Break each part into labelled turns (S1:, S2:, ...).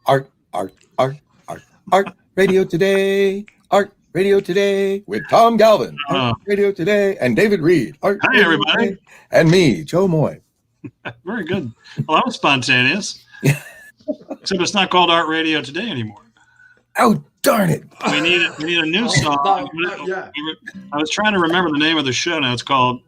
S1: Art, art, art, art, art radio today. Art radio today with Tom Galvin. Art
S2: Uh,
S1: radio today and David Reed. Art
S2: Hi,
S1: radio
S2: everybody.
S1: today and me, Joe Moy.
S2: Very good. Well, that was spontaneous, except it's not called Art Radio today anymore.
S1: Oh, darn it.
S2: We need a new
S3: Oh,
S2: song.
S3: yeah.
S2: I was trying to remember the name of the show now. It's called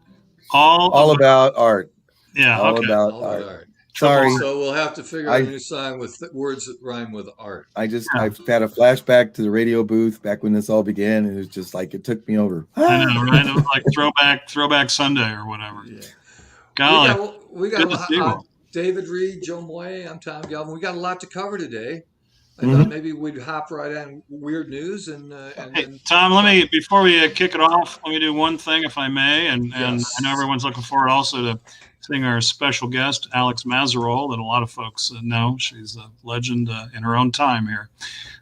S2: All
S1: All
S2: About.
S1: about art.
S2: Yeah,
S1: All
S2: okay.
S1: about
S3: All about
S1: art.
S3: art.
S2: Triple
S1: Sorry.
S2: R.
S3: So we'll have to figure out a
S1: I
S3: new song with words that rhyme with art.
S2: Yeah,
S1: I've had a flashback to the radio booth back when this all began, and it was just like it took me over.
S2: I know, right? It was like Throwback Sunday or whatever.
S3: Yeah.
S2: Golly,
S3: We
S2: good
S3: got
S2: to see you all.
S3: David Reed, Joe Moy. I'm Tom Galvin. We got a lot to cover today. I thought
S1: Mhm.
S3: maybe we'd hop right on weird news and
S2: Hey,
S3: then
S2: Tom, before we kick it off, let me do one thing, if I may. And I know
S3: yes.
S2: everyone's looking forward also to seeing our special guest, Alex Mazzerole, that a lot of folks know. She's a legend in her own time here.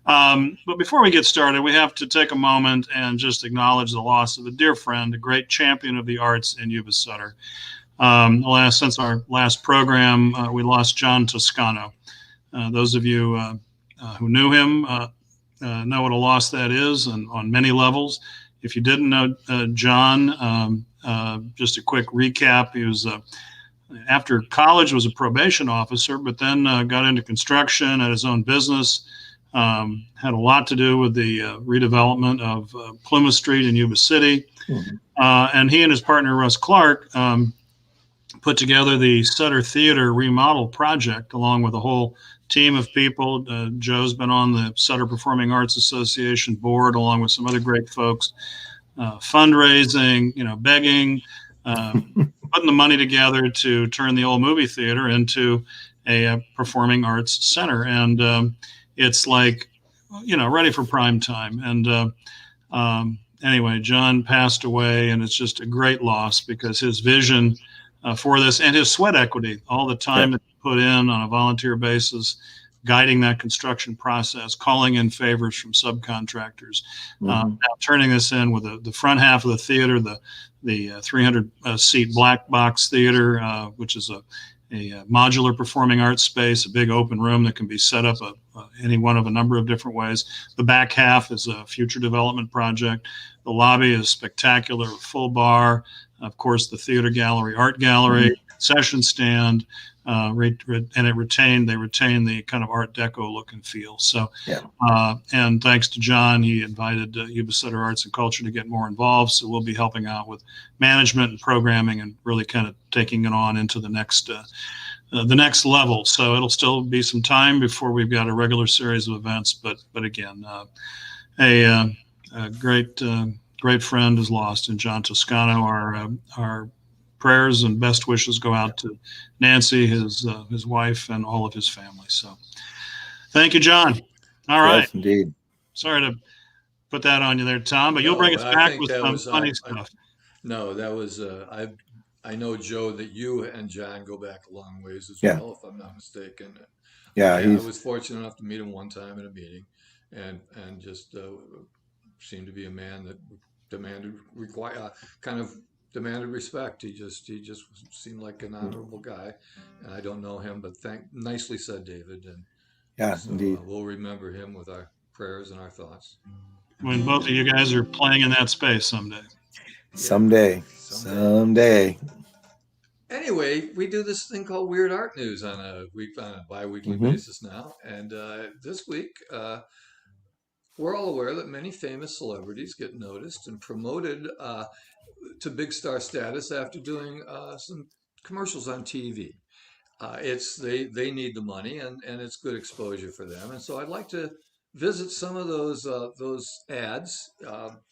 S2: But before we get started, we have to take a moment and just acknowledge the loss of a dear friend, a great champion of the arts in Yuba Sutter. Since our last program, we lost John Toscano. Those of you who knew him know what a loss that is, and on many levels. If you didn't know John, just a quick recap: he was after college was a probation officer, but then got into construction at his own business. Had a lot to do with the redevelopment of Plymouth Street in Yuba City, and he and his partner Russ Clark put together the Sutter Theater remodel project, along with a whole team of people. Joe's been on the Sutter Performing Arts Association board, along with some other great folks. Fundraising, begging, putting the money together to turn the old movie theater into a performing arts center, and it's like, ready for prime time. And anyway, John passed away, and it's just a great loss because his vision for this and his sweat equity, all the time that he put in on a volunteer basis, guiding that construction process, calling in favors from subcontractors, now turning this in with the front half of the theater, the 300 seat black box theater, which is a modular performing arts space, a big open room that can be set up any one of a number of different ways. The back half is a future development project. The lobby is spectacular, full bar. Of course, the theater gallery, art gallery, concession stand, and they retain the kind of Art Deco look and feel. So, and thanks to John, he invited YubaSutterArts&Culture to get more involved. So we'll be helping out with management and programming and really kind of taking it on into the next level. So it'll still be some time before we've got a regular series of events. But again, a great friend is lost in John Toscano. Our prayers and best wishes go out to Nancy, his wife, and all of his family. So thank you, John. All right.
S1: Yes, indeed.
S2: Sorry to put that on you there, Tom, but you'll bring us back with some funny stuff.
S3: No, that was I know, Joe, that you and John go back a long ways as
S1: Yeah.
S3: well, if I'm not mistaken.
S1: Yeah,
S3: I
S1: he's
S3: was fortunate enough to meet him one time in a meeting, and just seemed to be a man that kind of demanded respect. He just seemed like an honorable guy, and I don't know him, but nicely said, David, and so
S1: indeed.
S3: we'll remember him with our prayers and our thoughts.
S2: When both of you guys are playing in that space someday.
S1: Someday.
S3: Anyway, we do this thing called Weird Art News on a bi-weekly basis now, and this week we're all aware that many famous celebrities get noticed and promoted to big star status after doing some commercials on TV. They need the money, and it's good exposure for them, and so I'd like to visit some of those ads,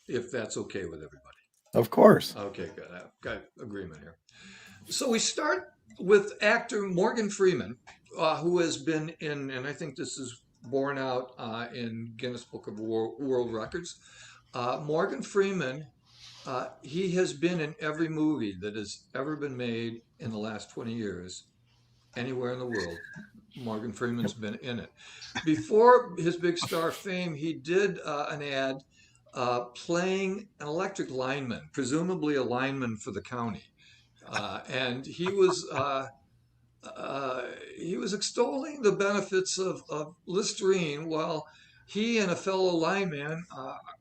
S3: if that's okay with everybody.
S1: Of course.
S3: Okay, good. I've got agreement here. So we start with actor Morgan Freeman, who has been in, and I think this is borne out in Guinness Book of World Records. Morgan Freeman, he has been in every movie that has ever been made in the last 20 years, anywhere in the world. Morgan Freeman's been in it. Before his big star fame, he did an ad playing an electric lineman, presumably a lineman for the county. And he was he was extolling the benefits of Listerine while he and a fellow lineman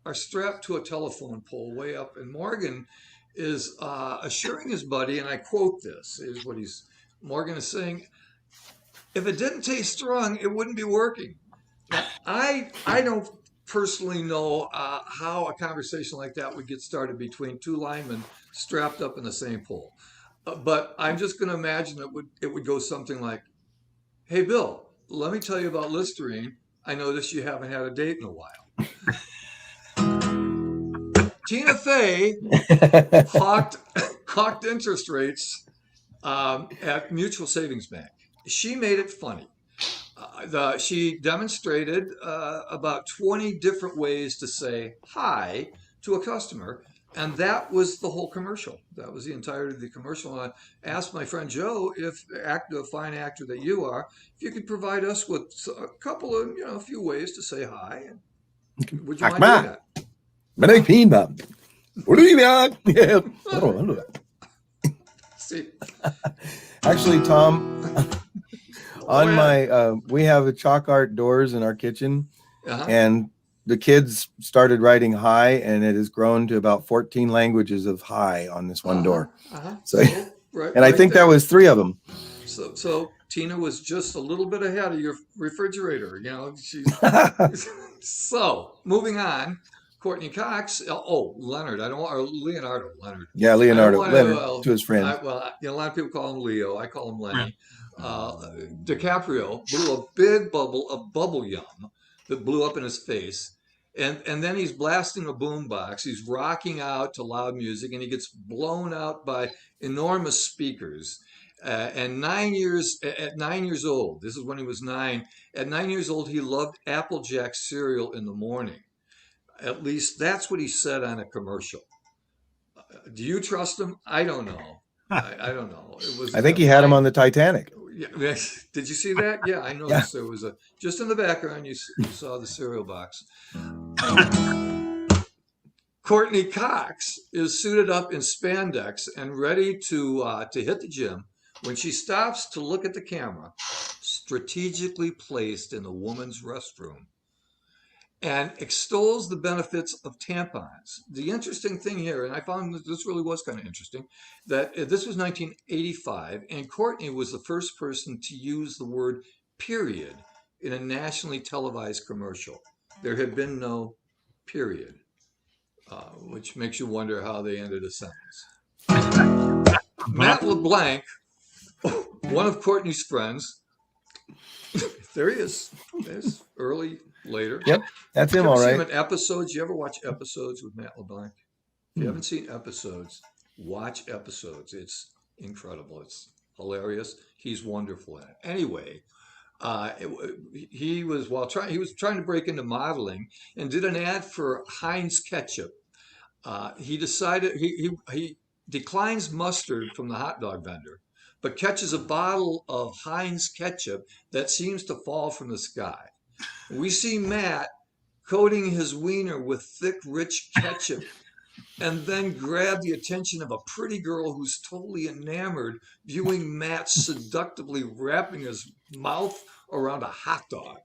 S3: are strapped to a telephone pole way up. And Morgan is assuring his buddy, and I quote this, is what Morgan is saying, if it didn't taste strong, it wouldn't be working. Now, I don't personally know how a conversation like that would get started between two linemen strapped up in the same pole. But I'm just going to imagine it would go something like, "Hey, Bill, let me tell you about Listerine. I noticed you haven't had a date in a while." Tina Fey hawked interest rates at Mutual Savings Bank. She made it funny. She demonstrated about 20 different ways to say hi to a customer, and that was the whole commercial. That was the entirety of the commercial. And I asked my friend Joe, if a fine actor that you are, if you could provide us with a couple of, a few ways to say hi. And would you mind doing that? See,
S1: Actually, Tom, on my we have a chalk art doors in our kitchen, and the kids started writing hi, and it has grown to about 14 languages of hi on this one door. So and I think that was 3 of them.
S3: So Tina was just a little bit ahead of your refrigerator, So moving on, Courtney Cox. Leonard. Leonardo. Leonard.
S1: Yeah, Leonard to his friend.
S3: A lot of people call him Leo. I call him Lenny. DiCaprio blew a big bubble of bubble yum that blew up in his face. And then he's blasting a boombox. He's rocking out to loud music, and he gets blown out by enormous speakers. And 9 years old, this is when he was 9. At 9 years old, he loved Applejack cereal in the morning. At least that's what he said on a commercial. Do you trust him? I don't know. I don't know.
S1: I think he had him on the Titanic.
S3: Yeah, did you see that? Yeah, I noticed there was just in the background, you saw the cereal box. Courtney Cox is suited up in spandex and ready to hit the gym when she stops to look at the camera, strategically placed in the woman's restroom, and extols the benefits of tampons. The interesting thing here, and I found that this really was kind of interesting, that this was 1985, and Courtney was the first person to use the word period in a nationally televised commercial. There had been no period, which makes you wonder how they ended a sentence. Matt LeBlanc, one of Courtney's friends, there he is. There's later.
S1: Yep, that's him, all right.
S3: You ever watch episodes with Matt LeBlanc? If you haven't seen episodes, watch episodes. It's incredible. It's hilarious. He's wonderful in it. Anyway, he was trying to break into modeling and did an ad for Heinz ketchup. He decided he declines mustard from the hot dog vendor, but catches a bottle of Heinz ketchup that seems to fall from the sky. We see Matt coating his wiener with thick, rich ketchup, and then grab the attention of a pretty girl who's totally enamored, viewing Matt seductively wrapping his mouth around a hot dog.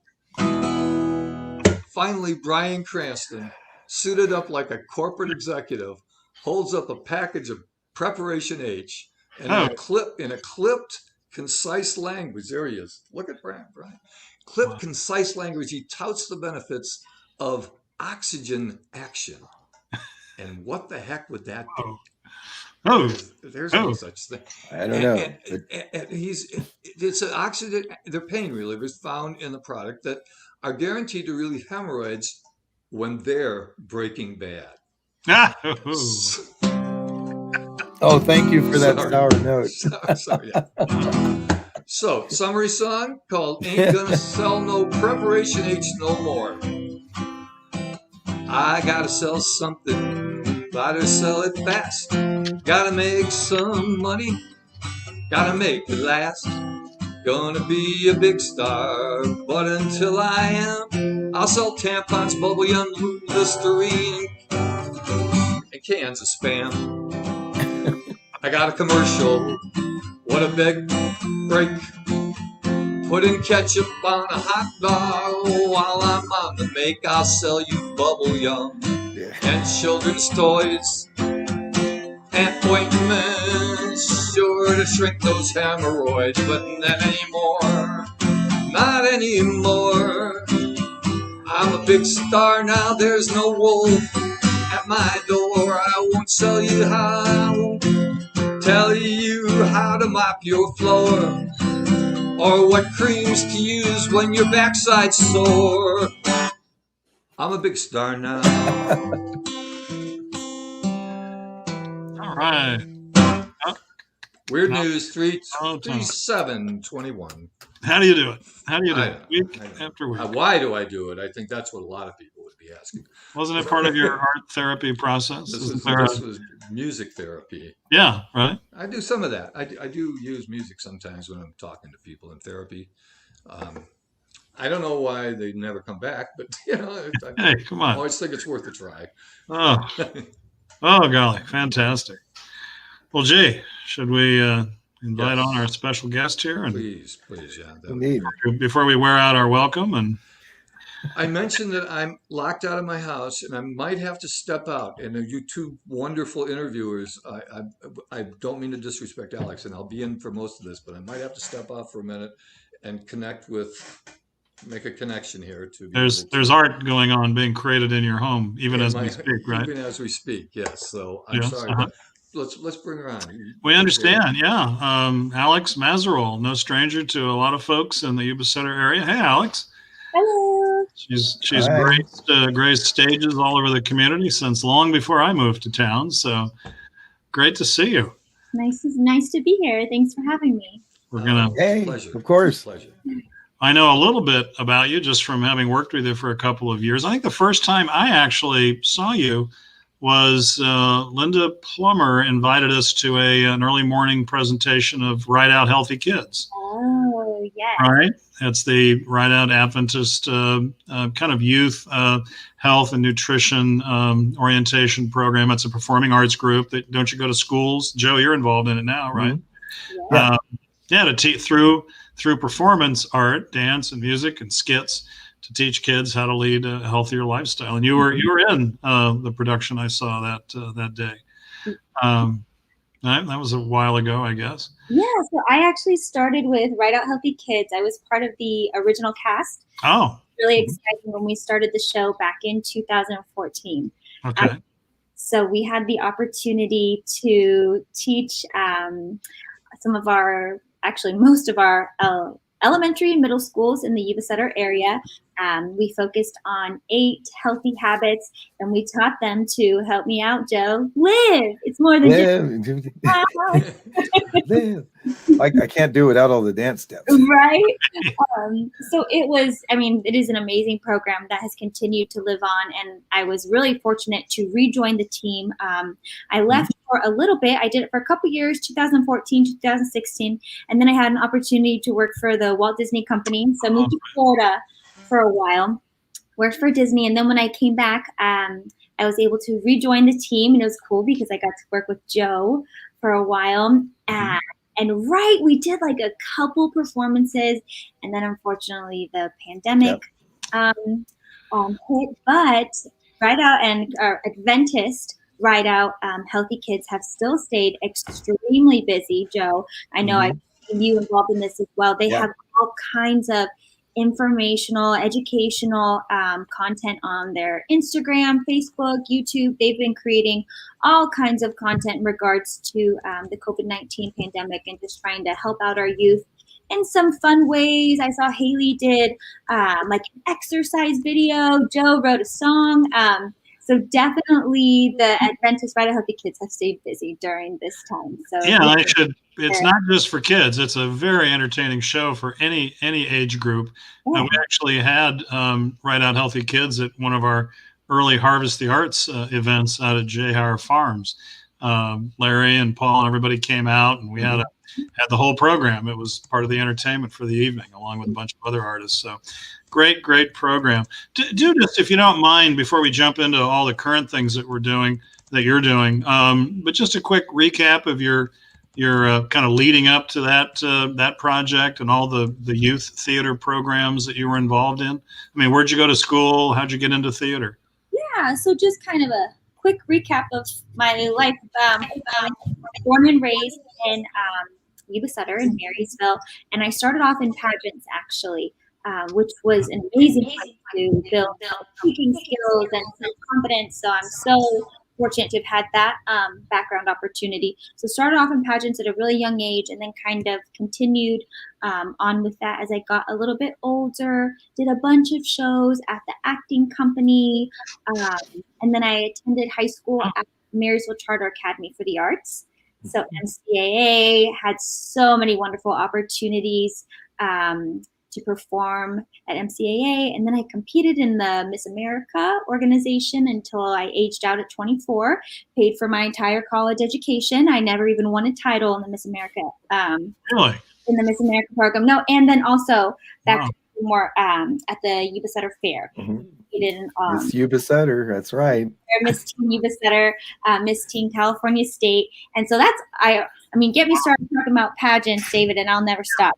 S3: Finally, Bryan Cranston, suited up like a corporate executive, holds up a package of Preparation H, and in a clipped, concise language, there he is. Look at Bryan. Clipped, concise language, he touts the benefits of oxygen action. And what the heck would that be? There's no such thing.
S1: I don't know.
S3: It's an oxygen, they're pain relievers found in the product that are guaranteed to relieve hemorrhoids when they're Breaking Bad.
S1: Oh, thank you for that sour note.
S3: Sorry, yeah. So, summary song called Ain't Gonna Sell No Preparation H No More. I gotta sell something, gotta sell it fast. Gotta make some money, gotta make it last. Gonna be a big star, but until I am, I'll sell tampons, bubble yum, Listerine, and cans of Spam. I got a commercial. What a big break. Putting ketchup on a hot dog while I'm on the make. I'll sell you bubble gum and children's toys and ointments, sure to shrink those hemorrhoids. But not anymore, not anymore. I'm a big star now, there's no wolf at my door. I won't sell you how, I won't tell you how to mop your floor, or what creams to use when your backside's sore. I'm a big star now.
S2: All right.
S3: Weird News 33721.
S2: How do you do it? How do you do
S3: I
S2: it?
S3: know.
S2: Week after week.
S3: Why do I do it? I think that's what a lot of people would be asking.
S2: Wasn't it part of your art therapy process?
S3: This was music therapy.
S2: Yeah, right.
S3: I do some of that. I do use music sometimes when I'm talking to people in therapy. I don't know why they never come back, but
S2: Hey, come on.
S3: I always think it's worth a try.
S2: Oh, golly, fantastic. Well, gee, should we invite on our special guest here? And
S3: please, yeah.
S1: Indeed.
S2: Before we wear out our welcome, and
S3: I mentioned that I'm locked out of my house and I might have to step out. And you two wonderful interviewers, I don't mean to disrespect Alex, and I'll be in for most of this, but I might have to step out for a minute and make a connection here.
S2: There's art going on being created in your home, even as we speak, right?
S3: Even as we speak, yes. So I'm sorry. But let's bring her on.
S2: We understand, yeah. Alex Mazzerole, no stranger to a lot of folks in the YubaSutter area. Hey, Alex.
S4: Hello.
S2: She's graced stages all over the community since long before I moved to town. So great to see you.
S4: Nice to be here. Thanks for having me.
S2: We're gonna.
S1: Hey,
S3: pleasure.
S1: Of course.
S3: Pleasure.
S2: I know a little bit about you just from having worked with you for a couple of years. I think the first time I actually saw you was Linda Plummer invited us to an early morning presentation of Right Out Healthy Kids.
S4: Oh, yes.
S2: Right. That's the Right Out Adventist kind of youth health and nutrition orientation program. It's a performing arts group. Don't you go to schools? Joe, you're involved in it now, right?
S4: Yeah.
S2: Through performance art, dance and music and skits to teach kids how to lead a healthier lifestyle. And you were in the production I saw that day. That was a while ago, I guess.
S4: Yeah, so I actually started with Right Out Healthy Kids. I was part of the original cast.
S2: Oh.
S4: Really exciting when we started the show back in 2014.
S2: Okay.
S4: So we had the opportunity to teach most of our elementary and middle schools in the YubaSutter area. We focused on 8 healthy habits, and we taught them to, help me out, Joe, live. It's more than just
S1: live. I can't do without all the dance steps.
S4: Right? So it is an amazing program that has continued to live on, and I was really fortunate to rejoin the team. I left for a little bit. I did it for a couple years, 2014, 2016, and then I had an opportunity to work for the Walt Disney Company. So I moved to Florida for a while, worked for Disney, and then when I came back, I was able to rejoin the team, and it was cool because I got to work with Joe for a while. And we did like a couple performances, and then unfortunately the pandemic hit. But Right Out and our Adventist Right Out Healthy Kids have still stayed extremely busy. Joe, I know I've seen you involved in this as well. They have all kinds of informational, educational content on their Instagram, Facebook, YouTube. They've been creating all kinds of content in regards to the COVID-19 pandemic and just trying to help out our youth in some fun ways. I saw Haley did like an exercise video. Joe wrote a song. So definitely the Adventist Right Out Healthy Kids have stayed busy during this time. So
S2: yeah, it's not just for kids. It's a very entertaining show for any age group.
S4: Yeah.
S2: We actually had Right Out Healthy Kids at one of our early Harvest the Arts events out at Jayhauer Farms. Larry and Paul and everybody came out, and we had the whole program. It was part of the entertainment for the evening, along with a bunch of other artists. So great program. Do just, if you don't mind, before we jump into all the current things that you're doing, but just a quick recap of your your kind of leading up to that project and all the youth theater programs that you were involved in? I mean, where'd you go to school? How'd you get into theater?
S4: Yeah, so just kind of a quick recap of my life. Born and raised in YubaSutter in Marysville, and I started off in pageants actually, which was an amazing way to build speaking skills and self-confidence. So I'm so fortunate to have had that background opportunity. So started off in pageants at a really young age, and then kind of continued on with that as I got a little bit older. Did a bunch of shows at the acting company, and then I attended high school at Marysville Charter Academy for the Arts. So MCAA, had so many wonderful opportunities to perform at MCAA. And then I competed in the Miss America organization until I aged out at 24, paid for my entire college education. I never even won a title in the Miss America.
S2: Really?
S4: In the Miss America program. No, and then also back to more at the YubaSutter Fair.
S1: Miss YubaSutter, that's right.
S4: Miss Teen YubaSutter, Miss Teen California State. And so that's, I mean, get me started talking about pageants, David, and I'll never stop.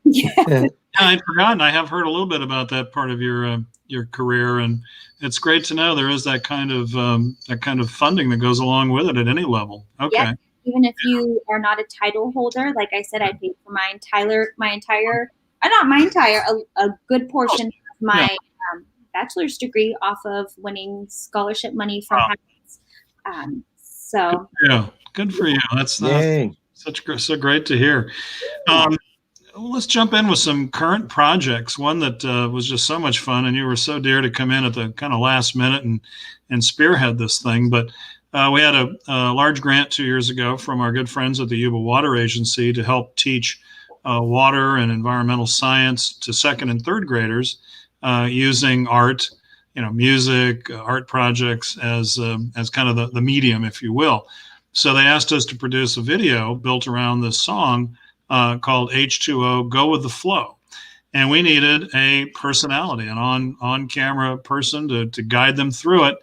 S2: I'd forgotten. I have heard a little bit about that part of your career, and it's great to know there is that kind of funding that goes along with it at any level. Okay.
S4: Yeah. Even if you are not a title holder, like I said, I paid for a good portion of my bachelor's degree off of winning scholarship money from pageants. So
S2: yeah, good for you. That's so great to hear. Let's jump in with some current projects. One that was just so much fun, and you were so dear to come in at the kind of last minute and spearhead this thing. But we had a large grant 2 years ago from our good friends at the Yuba Water Agency to help teach water and environmental science to second and third graders using art, music, art projects as kind of the medium, if you will. So they asked us to produce a video built around this song called H2O, Go With The Flow. And we needed a personality, an on-camera person to guide them through it.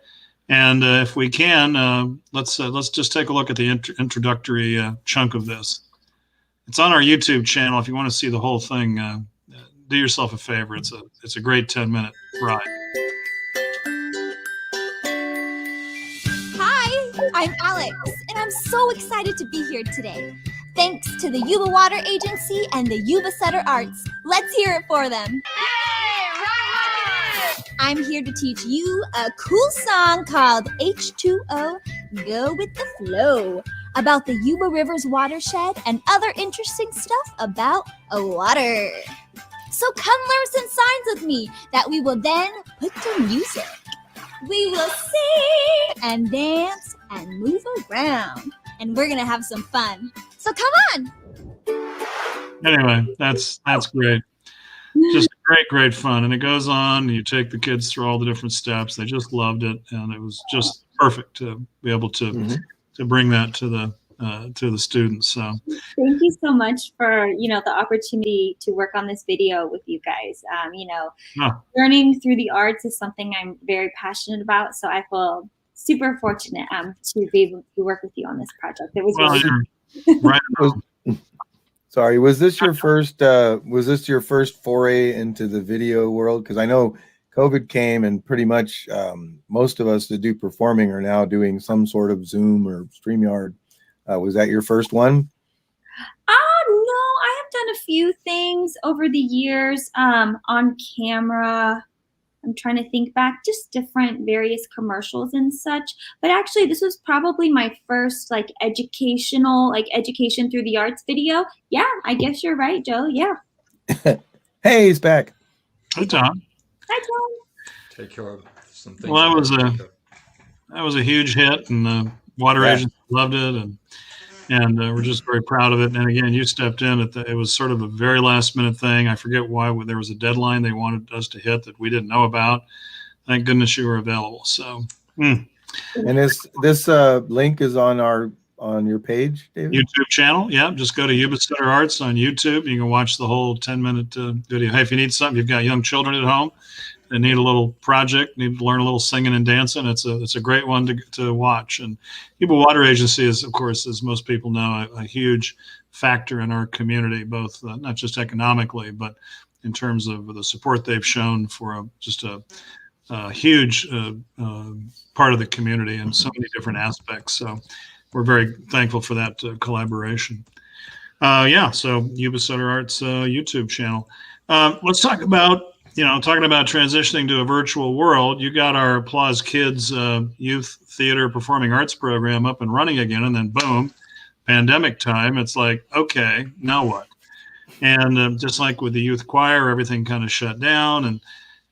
S2: And if we can, let's just take a look at the introductory chunk of this. It's on our YouTube channel. If you want to see the whole thing, do yourself a favor. It's a great 10-minute ride.
S5: Hi, I'm Alex, and I'm so excited to be here today. Thanks to the Yuba Water Agency and the YubaSutterArts. Let's hear it for them. I'm here to teach you a cool song called H2O, Go With The Flow, about the Yuba River's watershed and other interesting stuff about water. So come learn some signs with me that we will then put to music. We will sing and dance and move around, and we're gonna have some fun. So come on.
S2: Anyway, that's great. Just great fun. And it goes on. You take the kids through all the different steps. They just loved it. And it was just perfect to be able to bring that to the students. So
S4: thank you so much for, the opportunity to work on this video with you guys. Learning through the arts is something I'm very passionate about. So I feel super fortunate to be able to work with you on this project. It was really
S2: right.
S1: Sorry, was this your first foray into the video world? Because I know COVID came and pretty much most of us that do performing are now doing some sort of Zoom or StreamYard. Was that your first one?
S4: No, I have done a few things over the years on camera. I'm trying to think back, just different various commercials and such. But actually, this was probably my first education through the arts video. Yeah, I guess you're right, Joe. Yeah.
S1: Hey, he's back.
S2: Hey, Tom.
S4: Hi, Tom.
S3: Take care of some things.
S2: Well, that was a huge hit, and the Water Agency loved it, and we're just very proud of it. And again, you stepped in it was sort of a very last minute thing. I forget why there was a deadline they wanted us to hit that we didn't know about. Thank goodness you were available. So,
S1: and this link is on your page, David?
S2: YouTube channel. Yeah, just go to YubaSutterArts on YouTube. You can watch the whole 10-minute video. Hey, if you need something, you've got young children at home that need a little project, need to learn a little singing and dancing. It's a great one to watch. And Yuba Water Agency is, of course, as most people know, a huge factor in our community, both not just economically, but in terms of the support they've shown for just a huge part of the community in so many different aspects. So we're very thankful for that collaboration. So YubaSutterArts YouTube channel. Let's talk about, talking about transitioning to a virtual world. You got our Applause Kids Youth Theater Performing Arts program up and running again, and then boom, pandemic time. It's like, okay, now what? And just like with the youth choir, everything kind of shut down.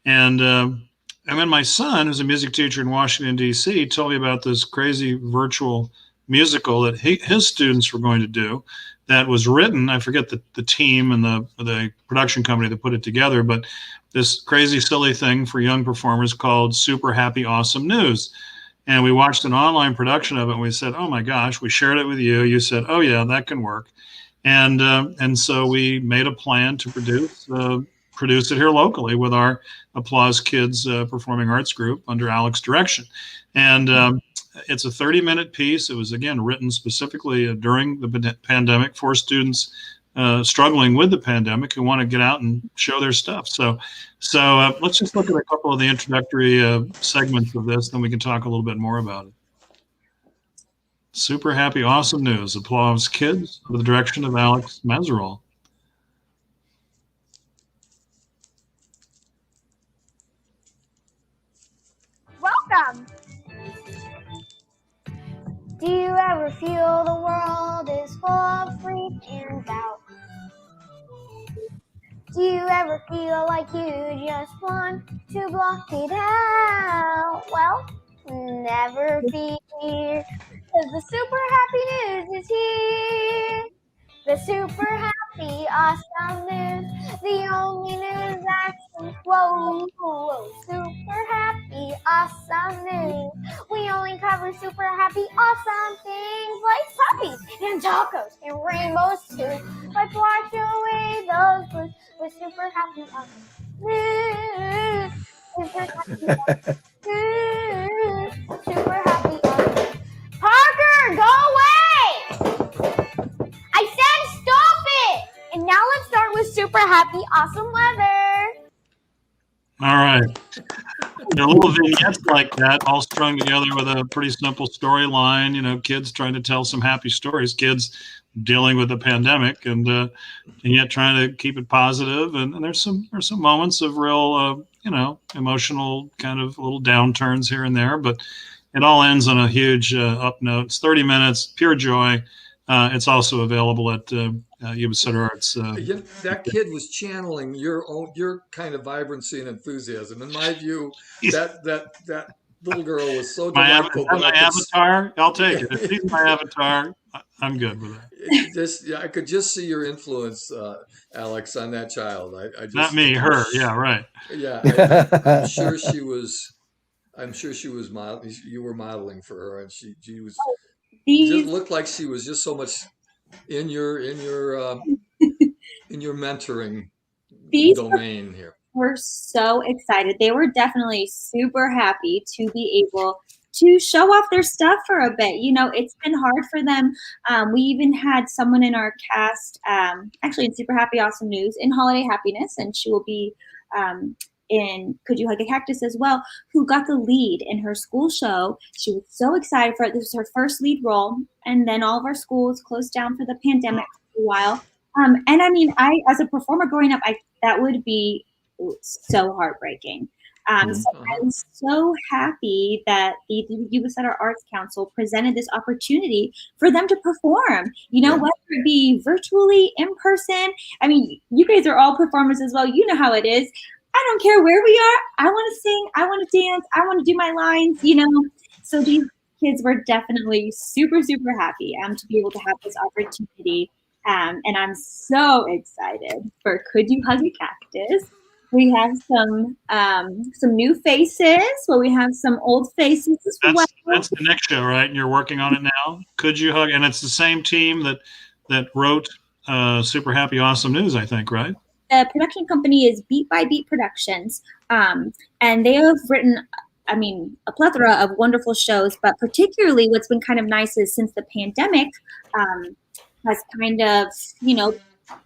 S2: And then my son, who's a music teacher in Washington, D.C., told me about this crazy virtual musical that his students were going to do that was written. I forget the team and the production company that put it together, but this crazy, silly thing for young performers called Super Happy Awesome News. And we watched an online production of it, and we said, oh, my gosh, we shared it with you. You said, oh, yeah, that can work. And so we made a plan to produce it here locally with our Applause Kids Performing Arts Group under Alex's direction. And it's a 30-minute piece. It was, again, written specifically during the pandemic for students struggling with the pandemic who want to get out and show their stuff. So let's just look at a couple of the introductory segments of this, then we can talk a little bit more about it. Super Happy Awesome News, Applause Kids, under the direction of Alex Mazzerole.
S6: Welcome! Do you ever feel the world is full of freak and doubt? Do you ever feel like you just want to block it out? Well, never fear, because the super happy news is here. The super happy awesome news, the only news action. Whoa, super happy awesome news. We only cover super happy awesome things like puppies and tacos and rainbows too. Let's wash away those blues with super happy awesome news. Super happy awesome news. Super happy awesome news. Parker, go away! I said stop it! And now let's start with super happy awesome weather.
S2: All right. There are little vignettes like that, all strung together with a pretty simple storyline. Kids trying to tell some happy stories, kids dealing with the pandemic, and yet trying to keep it positive. And there's some moments of real, emotional kind of little downturns here and there, but it all ends on a huge up note. It's 30 minutes, pure joy. It's also available at YubaSutterArts.
S3: That kid was channeling your kind of vibrancy and enthusiasm. In my view, that little girl was so delightful.
S2: My avatar, I'll take it. If he's my avatar, I'm good with that.
S3: I could just see your influence, Alex, on that child.
S2: Not me, her. Yeah, right.
S3: Yeah, I'm sure she was. You were modeling for her, and she was. Just looked like she was just so much in your mentoring domain here.
S4: We're so excited. They were definitely super happy to be able to show off their stuff for a bit. It's been hard for them. We even had someone in our cast, actually in Super Happy Awesome News, in Holiday Happiness, and she will be in Could You Hug a Cactus as well, who got the lead in her school show. She was so excited for it. This was her first lead role. And then all of our schools closed down for the pandemic for a while. And I mean, as a performer growing up, that would be so heartbreaking. So I'm so happy that the YubaSutter Arts Council presented this opportunity for them to perform, whether it be virtually, in person. I mean, you guys are all performers as well. You know how it is. I don't care where we are. I want to sing. I want to dance. I want to do my lines, So these kids were definitely super, super happy to be able to have this opportunity. And I'm so excited for Could You Hug a Cactus? We have some new faces. Well, we have some old faces as well.
S2: That's the next show, right? And you're working on it now. Could You Hug? And it's the same team that wrote Super Happy Awesome News, I think, right?
S4: The production company is Beat by Beat Productions, and they have written, a plethora of wonderful shows. But particularly, what's been kind of nice is since the pandemic, has kind of,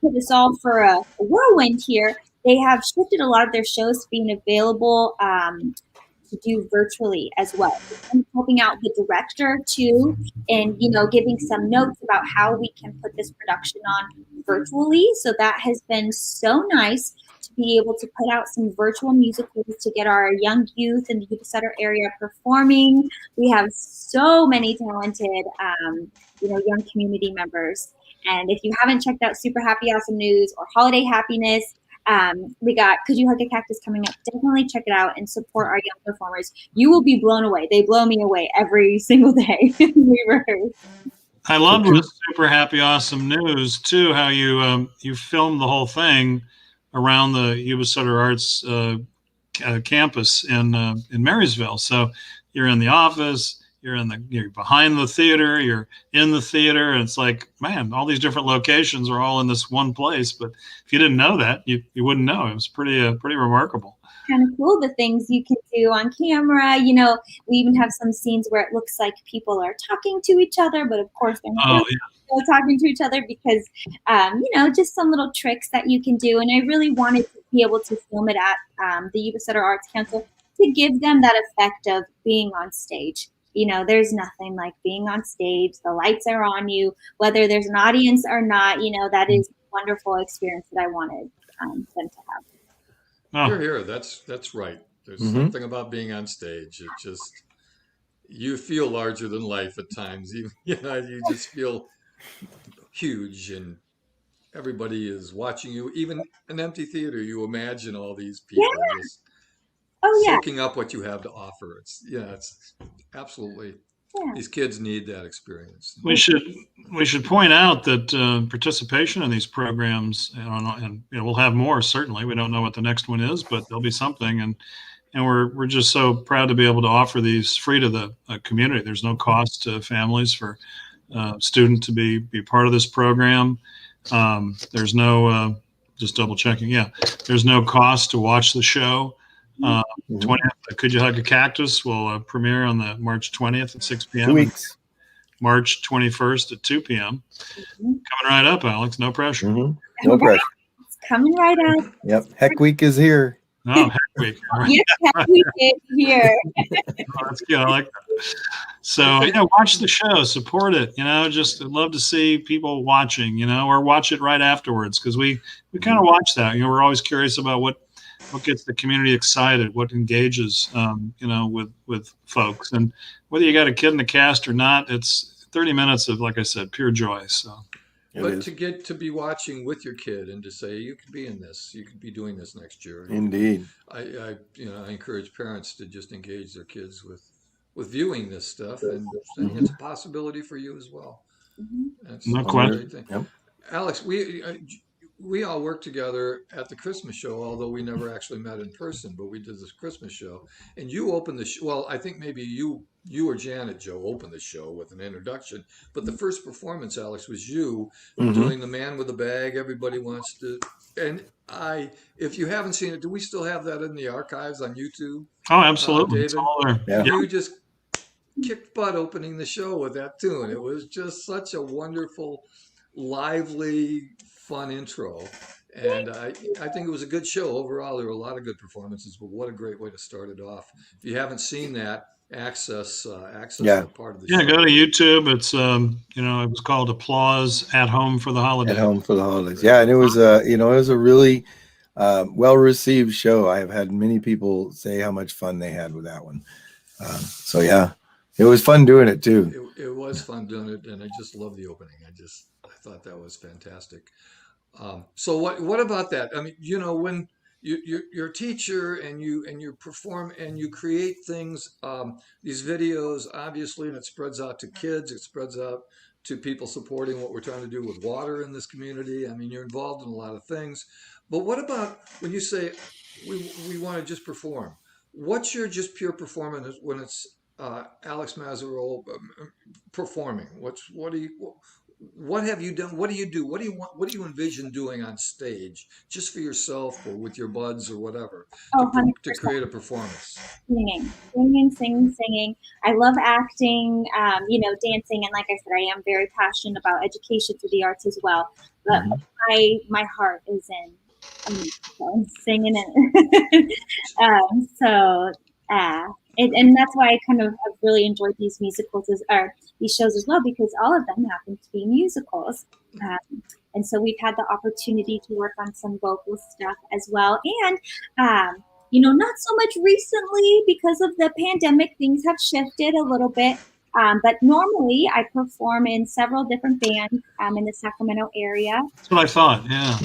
S4: put us all for a whirlwind here. They have shifted a lot of their shows to being available to do virtually as well. I'm helping out the director too, and giving some notes about how we can put this production on virtually. So that has been so nice to be able to put out some virtual musicals to get our young youth in the Yuba Sutter area performing. We have so many talented, young community members. And if you haven't checked out Super Happy Awesome News or Holiday Happiness, we got Could You Hug a Cactus coming up. Definitely check it out and support our young performers. You will be blown away. They blow me away every single day we rehearse.
S2: I loved with Super Happy Awesome News too, how you you filmed the whole thing around the YubaSutterArts campus in Marysville. So you're in the office, you're behind the theater, you're in the theater, and it's like, man, all these different locations are all in this one place. But if you didn't know that, you wouldn't know. It was pretty remarkable.
S4: Kind of cool, the things you can do on camera. We even have some scenes where it looks like people are talking to each other, but of course they're not really talking to each other because, just some little tricks that you can do. And I really wanted to be able to film it at the Yuba Sutter Arts Council to give them that effect of being on stage. There's nothing like being on stage. The lights are on you, whether there's an audience or not. That is a wonderful experience that I wanted them to have.
S3: You're here. That's right. There's something about being on stage. It just, you feel larger than life at times. You just feel huge, and everybody is watching you. Even an empty theater, you imagine all these people just soaking up what you have to offer. It's absolutely. Yeah. These kids need that experience.
S2: We should point out that participation in these programs, and we'll have more certainly. We don't know what the next one is, but there'll be something, and we're just so proud to be able to offer these free to the community. There's no cost to families for student to be part of this program. There's no just double checking. Yeah, there's no cost to watch the show. 20th, Could You Hug a Cactus will premiere on the March 20th at 6 p.m.
S1: 2 weeks.
S2: March 21st at 2 p.m. Coming right up, Alex. No pressure.
S1: No pressure.
S4: It's coming right up.
S1: Yep. Heck Week is here.
S2: Oh, Heck Week.
S4: Yes, Heck Week is here.
S2: That's good. I like that. So, watch the show, support it. Just love to see people watching, or watch it right afterwards, because we kind of watch that. We're always curious about what gets the community excited, what engages, with folks. And whether you got a kid in the cast or not, it's 30 minutes of, like I said, pure joy. So,
S3: but to get to be watching with your kid and to say, you could be in this, you could be doing this next year.
S1: Indeed.
S3: I encourage parents to just engage their kids with viewing this stuff and saying it's a possibility for you as well. That's
S2: no question.
S3: Yep. Alex, we all worked together at the Christmas show, although we never actually met in person, but we did this Christmas show. And you opened the show. Well, I think maybe you or Janet, Joe, opened the show with an introduction. But the first performance, Alex, was you doing The Man with the Bag. Everybody wants to. And if you haven't seen it, do we still have that in the archives on YouTube?
S2: Oh, absolutely.
S3: David,
S2: it's all there.
S1: Yeah.
S3: You just kicked butt opening the show with that tune. It was just such a wonderful, lively, fun intro, and I think it was a good show overall. There were a lot of good performances, but what a great way to start it off. If you haven't seen that, access that part of the show.
S2: Go to YouTube. It's it was called Applause at Home for the Holidays.
S1: At Home for the Holidays. Yeah, and it was it was a really well received show. I have had many people say how much fun they had with that one. So yeah, it was fun doing it too.
S3: It was fun doing it, and I just love the opening. I thought that was fantastic. So what about that? I mean, when you're a teacher and you perform and you create things, these videos, obviously, and it spreads out to kids, it spreads out to people supporting what we're trying to do with water in this community. I mean, you're involved in a lot of things. But what about when you say we want to just perform? What's your just pure performance when it's Alex Mazzerole performing? what have you done? What do you do? What do you want? What do you envision doing on stage, just for yourself or with your buds or whatever,
S4: Oh,
S3: to
S4: 100%.
S3: create a performance?
S4: Singing. I love acting, dancing, and like I said, I am very passionate about education through the arts as well. But my heart is in singing it. And that's why I kind of have really enjoyed these musicals or these shows as well, because all of them happen to be musicals. And so we've had the opportunity to work on some vocal stuff as well. And not so much recently because of the pandemic, things have shifted a little bit. But normally I perform in several different bands in the Sacramento area.
S2: That's what I thought, yeah.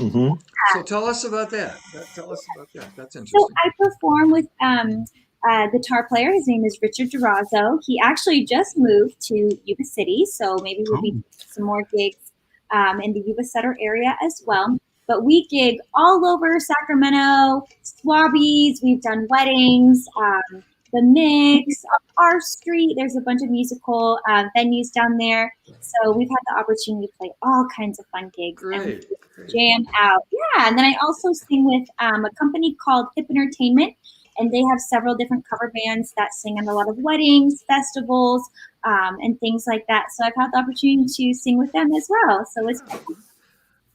S3: So tell us about that. Tell us about that. That's interesting.
S4: So I perform with guitar player. His name is Richard Durazo. He actually just moved to Yuba City, so maybe we'll be doing some more gigs in the Yuba Sutter area as well. But we gig all over Sacramento, Swabbies. We've done weddings, the Mix, our street. There's a bunch of musical venues down there. So we've had the opportunity to play all kinds of fun gigs and jam out. Yeah, and then I also sing with a company called Hip Entertainment, and they have several different cover bands that sing at a lot of weddings, festivals, and things like that. So I've had the opportunity to sing with them as well. So it's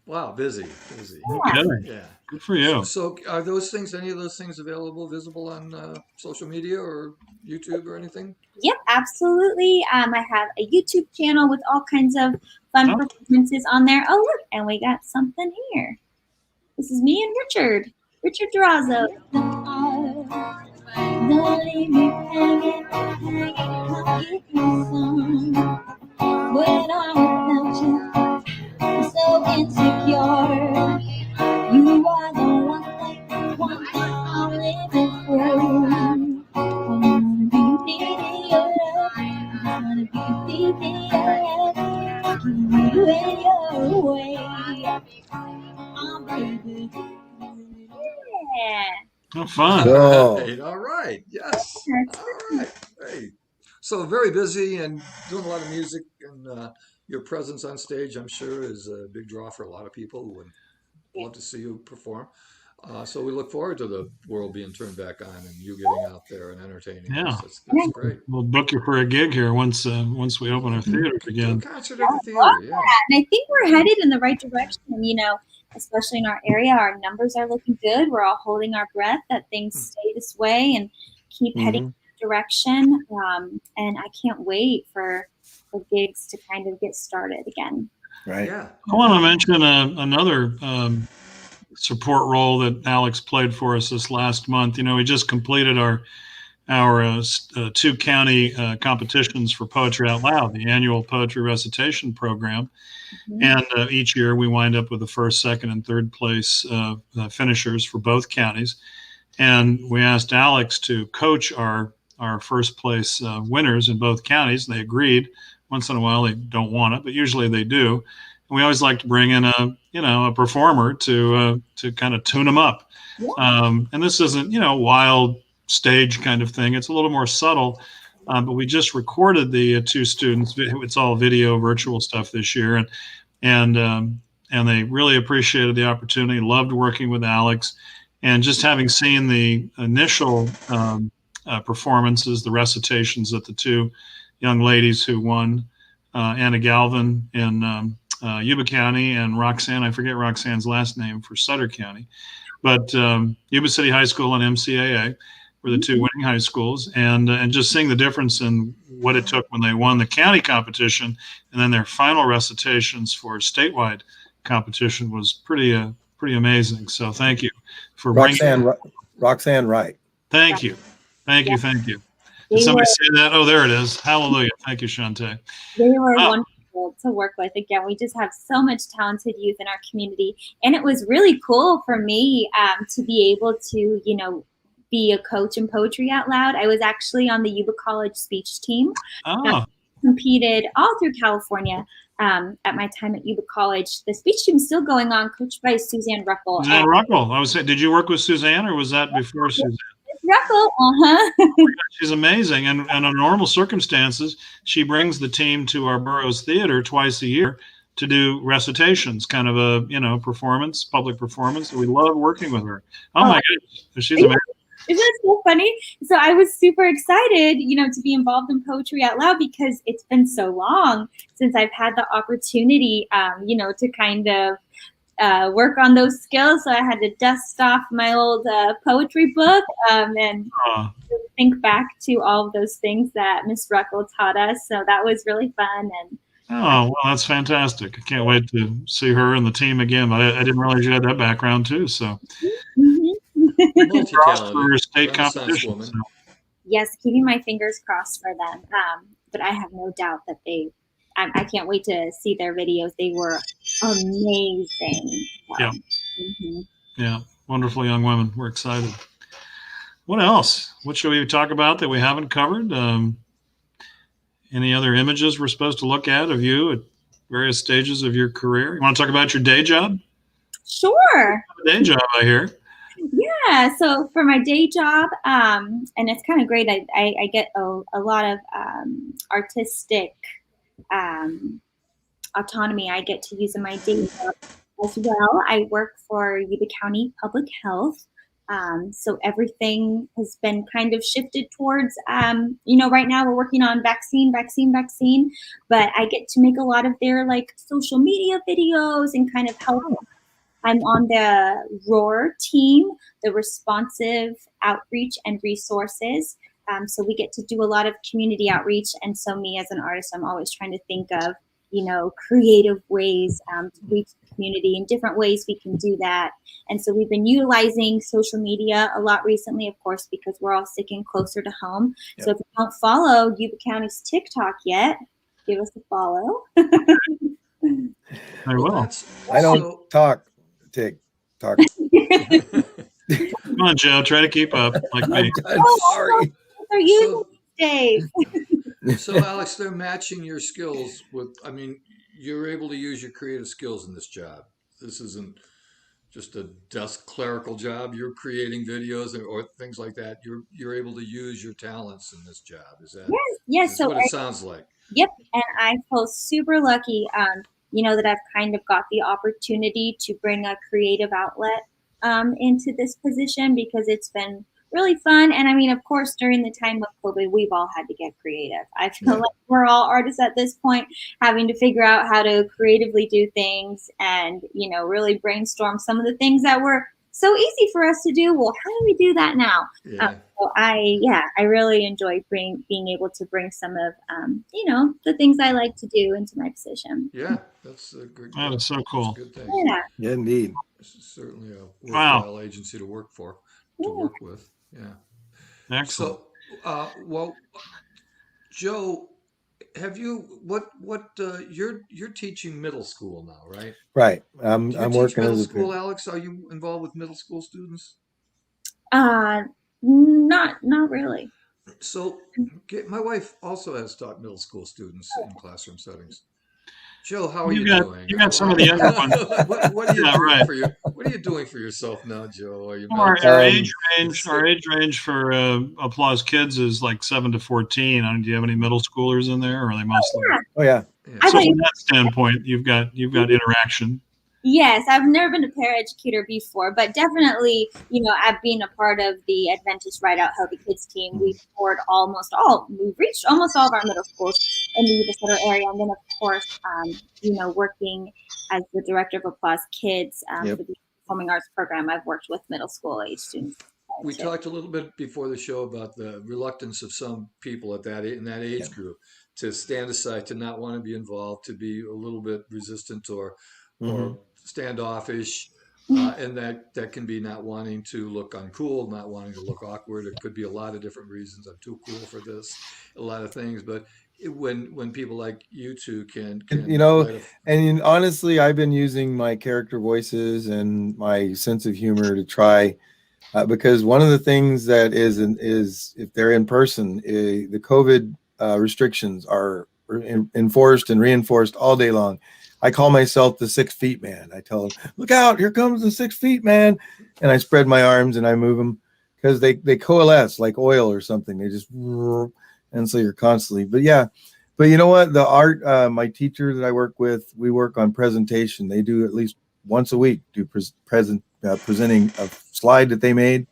S3: wow, busy.
S4: Yeah.
S3: Yeah.
S2: Good for you.
S3: So are any of those things visible on social media or YouTube or anything?
S4: Yep, absolutely. I have a YouTube channel with all kinds of fun performances on there. Oh, look, and we got something here. This is me and Richard Durazo.
S5: Don't leave me hanging, come get me some. When I'm without you, I'm so insecure. You are the one I'm living for. I wanna be deep in your love. I wanna be deep in your love. Keep you in your way. Baby.
S4: Yeah.
S2: Oh, fun.
S3: All right. Yes. All right. Great. So very busy and doing a lot of music, and your presence on stage, I'm sure, is a big draw for a lot of people who would love to see you perform. So we look forward to the world being turned back on and you getting out there and entertaining us. That's great.
S2: We'll book you for a gig here once we open our theater again.
S3: Do a concert at the theater, yeah.
S4: And I think we're headed in the right direction. Especially in our area, our numbers are looking good. We're all holding our breath that things stay this way and keep heading in that direction. And I can't wait for gigs to kind of get started again.
S1: Right.
S3: Yeah.
S2: I want to mention another support role that Alex played for us this last month. We just completed our 2 county competitions for Poetry Out Loud, the annual poetry recitation program. And each year we wind up with the first, second, and third place finishers for both counties. And we asked Alex to coach our first place winners in both counties. They agreed. Once in a while they don't want it, but usually they do. And we always like to bring in a performer to kind of tune them up. And this isn't wild stage kind of thing. It's a little more subtle. But we just recorded the 2 students. It's all video, virtual stuff this year, and they really appreciated the opportunity. Loved working with Alex, and just having seen the initial performances, the recitations that the 2 young ladies who won, Anna Galvin in Yuba County and Roxanne. I forget Roxanne's last name for Sutter County, but Yuba City High School and MCAA. Were the 2 winning high schools, and just seeing the difference in what it took when they won the county competition, and then their final recitations for statewide competition was pretty amazing. So thank you for
S1: Roxanne Wright.
S2: Thank you. Did somebody say that? Oh, there it is. Hallelujah. Thank you, Shantae.
S4: They were wonderful to work with. Again, we just have so much talented youth in our community, and it was really cool for me to be able to be a coach in Poetry Out Loud. I was actually on the Yuba College speech team. Competed all through California at my time at Yuba College. The speech team is still going on, coached by Suzanne Ruckel.
S2: Suzanne Ruckel. I was saying, did you work with Suzanne, or was that before Suzanne?
S4: Ruckel,
S2: She's amazing, and under normal circumstances, she brings the team to our borough's theater twice a year to do recitations, kind of a, performance, public performance. We love working with her. Oh my goodness, she's amazing.
S4: Isn't it so funny? So I was super excited, to be involved in Poetry Out Loud because it's been so long since I've had the opportunity, to kind of work on those skills. So I had to dust off my old poetry book and think back to all of those things that Miss Ruckle taught us. So that was really fun. And
S2: well, that's fantastic. I can't wait to see her and the team again. But I didn't realize you had that background too. So
S3: Multi-talented,
S2: for state
S3: Renaissance
S2: competition.
S3: woman.
S2: So.
S4: Yes, keeping my fingers crossed for them. But I have no doubt that I can't wait to see their videos. They were amazing.
S2: Yeah. Yeah. Wonderful young women. We're excited. What else? What should we talk about that we haven't covered? Any other images we're supposed to look at of you at various stages of your career? You want to talk about your day job?
S4: Sure.
S2: Day job, I hear.
S4: Yeah. So for my day job, and it's kind of great. I get a lot of artistic autonomy I get to use in my day job as well. I work for Yuba County Public Health. So everything has been kind of shifted towards, right now we're working on vaccine, but I get to make a lot of their social media videos and kind of help. I'm on the ROAR team, the Responsive Outreach and Resources. So we get to do a lot of community outreach. And so me as an artist, I'm always trying to think of, creative ways to reach the community and different ways we can do that. And so we've been utilizing social media a lot recently, of course, because we're all sticking closer to home. Yep. So if you don't follow Yuba County's TikTok yet, give us a follow.
S2: I will.
S1: I don't talk TikTok.
S2: Come on, Joe. Try to keep up like me.
S1: I'm sorry.
S4: Are you Dave?
S3: So, Alex, they're matching your skills with, you're able to use your creative skills in this job. This isn't just a desk clerical job. You're creating videos or things like that. You're able to use your talents in this job. Is that
S4: yes?
S3: So what it sounds like?
S4: Yep. And I feel super lucky, that I've kind of got the opportunity to bring a creative outlet into this position because it's been really fun. And of course, during the time of COVID, we've all had to get creative. I feel like we're all artists at this point, having to figure out how to creatively do things and, really brainstorm some of the things that were so easy for us to do. Well, how do we do that now? So I really enjoy being able to bring some of, the things I like to do into my position.
S3: Yeah, that's a good.
S2: That is so cool.
S3: Good thing.
S4: Yeah,
S1: indeed.
S3: This is certainly a worthwhile agency to work for, to work with. Yeah.
S2: Excellent.
S3: So, Joe, have you you're teaching middle school now, right?
S1: Right. I'm working
S3: middle
S1: as
S3: school, Alex. Are you involved with middle school students?
S4: Not really.
S3: So, my wife also has taught middle school students in classroom settings. Joe, how are you doing?
S2: You got some of the other ones.
S3: What are you doing for you? What are you doing for yourself now, Joe? Are you
S2: our age range for Applause Kids is like 7 to 14. Do you have any middle schoolers in there, or are they mostly?
S1: Oh yeah.
S2: So from that standpoint, you've got interaction.
S4: Yes, I've never been a paraeducator before, but definitely, I've been a part of the Adventist Ride Out Healthy Kids team. We've reached almost all of our middle schools in the YubaSutter area. And then, of course, working as the director of Applause Kids for the Performing Arts program, I've worked with middle school age students.
S3: We talked a little bit before the show about the reluctance of some people in that age group to stand aside, to not want to be involved, to be a little bit resistant or standoffish, and that can be not wanting to look uncool, not wanting to look awkward. It could be a lot of different reasons. I'm too cool for this, a lot of things. But when people like you two can
S1: and honestly, I've been using my character voices and my sense of humor to try, because one of the things that is if they're in person, the COVID restrictions are enforced and reinforced all day long. I call myself the 6 feet man. I tell them, look out, here comes the 6 feet man. And I spread my arms and I move them because they coalesce like oil or something. They just, and so you're constantly, but yeah, But you know what? The art, my teacher that I work with, we work on presentation. They do at least once a week, presenting a slide that they made.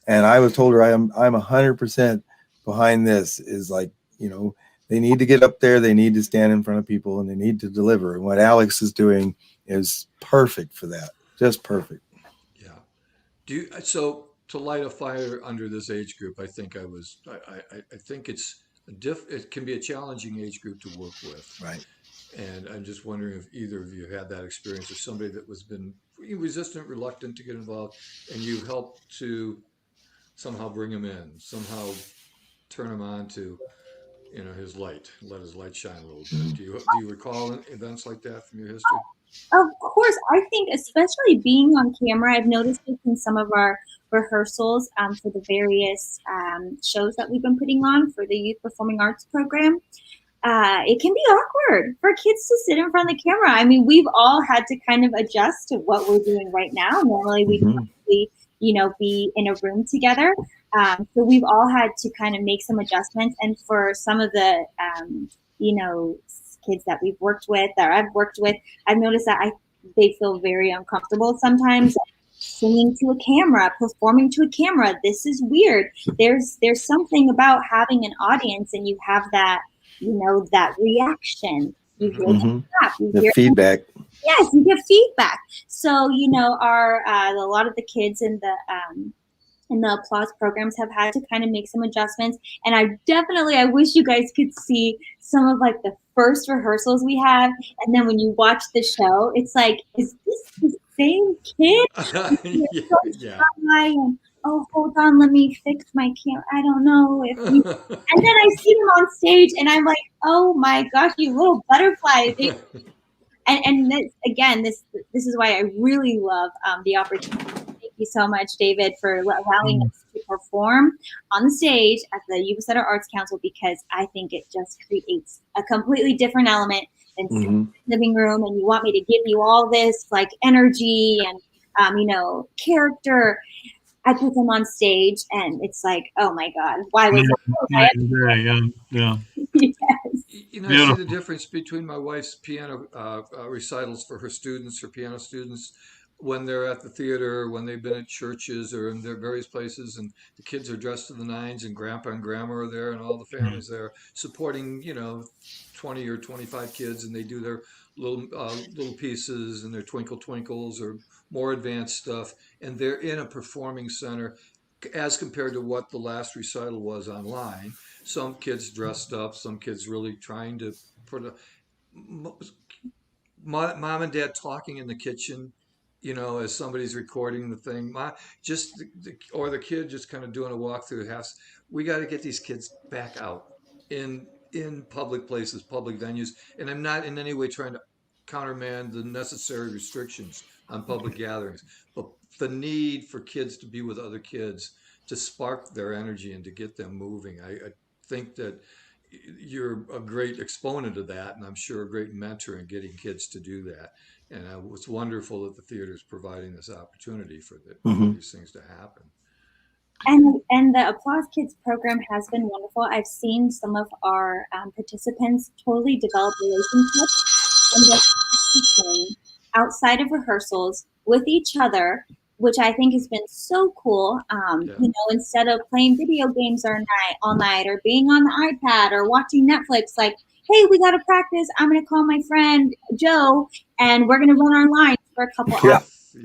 S1: And I was told her I'm 100% behind this. Is like, they need to get up there, they need to stand in front of people, and they need to deliver. And what Alex is doing is perfect for that. Just perfect.
S3: Yeah. So to light a fire under this age group, I think I think it can be a challenging age group to work with.
S1: Right.
S3: And I'm just wondering if either of you had that experience, or somebody that was been resistant, reluctant to get involved, and you helped to somehow bring him in, somehow turn him on to, his light, let his light shine a little bit. Do you recall events like that from your history?
S4: Of course, I think especially being on camera, I've noticed this in some of our rehearsals for the various shows that we've been putting on for the Youth Performing Arts program. It can be awkward for kids to sit in front of the camera. I mean, we've all had to kind of adjust to what we're doing right now. Normally, we'd probably, be in a room together. So we've all had to kind of make some adjustments. And for some of the, kids that we've worked with, or I've worked with, I've noticed that they feel very uncomfortable sometimes singing to a camera, performing to a camera. This is weird. There's something about having an audience and you have that, that reaction. You hear
S1: the feedback.
S4: Yes, you get feedback. So, a lot of the kids in the applause programs have had to kind of make some adjustments. And I wish you guys could see some of like the first rehearsals we have. And then when you watch the show, it's like, is this the same kid?
S3: Yeah.
S4: And, oh, hold on, let me fix my camera. I don't know if you. And then I see them on stage and I'm like, oh my gosh, you little butterfly. And this, again, this is why I really love the opportunity. Thank you so much, David, for allowing us to perform on the stage at the YubaSutter Arts Council, because I think it just creates a completely different element than sitting in the living room and you want me to give you all this like energy and character. I put them on stage and it's like, oh my God, why was
S2: it? Yeah.
S4: Yes.
S3: I see the difference between my wife's piano recitals for her piano students, when they're at the theater, when they've been at churches or in their various places, and the kids are dressed to the nines, and grandpa and grandma are there, and all the families there supporting, 20 or 25 kids, and they do their little pieces and their twinkle twinkles or more advanced stuff, and they're in a performing center, as compared to what the last recital was online. Some kids dressed up, some kids really trying to put mom and dad talking in the kitchen, as somebody's recording the thing. Or the kid just kind of doing a walk through the house. We got to get these kids back out in public places, public venues. And I'm not in any way trying to countermand the necessary restrictions on public gatherings, but the need for kids to be with other kids, to spark their energy and to get them moving. I think that you're a great exponent of that, and I'm sure a great mentor in getting kids to do that. And it's wonderful that the theater is providing this opportunity for these things to happen.
S4: And the Applause Kids program has been wonderful. I've seen some of our participants totally develop relationships and they're outside of rehearsals with each other, which I think has been so cool. Instead of playing video games all night or being on the iPad or watching Netflix, like, hey, we got to practice. I'm going to call my friend Joe and we're going to run our lines for a couple hours.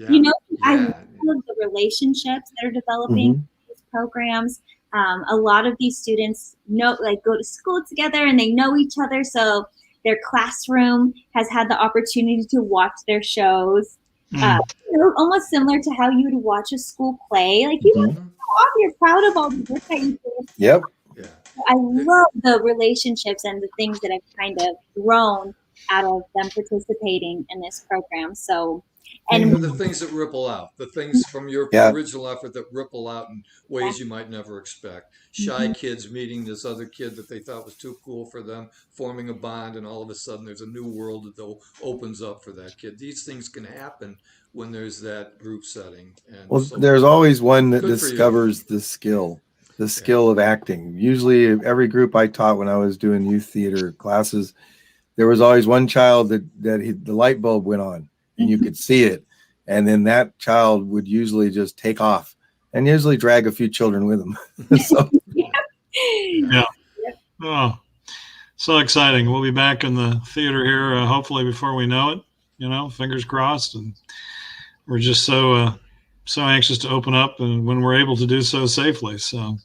S4: I love the relationships that are developing in these programs. A lot of these students go to school together and they know each other. So their classroom has had the opportunity to watch their shows. Almost similar to how you would watch a school play. Like you're proud of all the work that you do.
S1: Yep.
S3: Yeah.
S4: I love the relationships and the things that have kind of grown out of them participating in this program. So,
S3: and the things that ripple out, the things from your original effort that ripple out in ways you might never expect. Shy kids meeting this other kid that they thought was too cool for them, forming a bond, and all of a sudden there's a new world that opens up for that kid. These things can happen when there's that group setting. And
S1: there's always one that discovers the skill. the skill of acting. Usually every group I taught when I was doing youth theater classes, there was always one child that the light bulb went on and you could see it. And then that child would usually just take off and usually drag a few children with them. So,
S2: yeah. Oh, so exciting. We'll be back in the theater here, hopefully before we know it, fingers crossed. And we're just so anxious to open up and when we're able to do so safely. So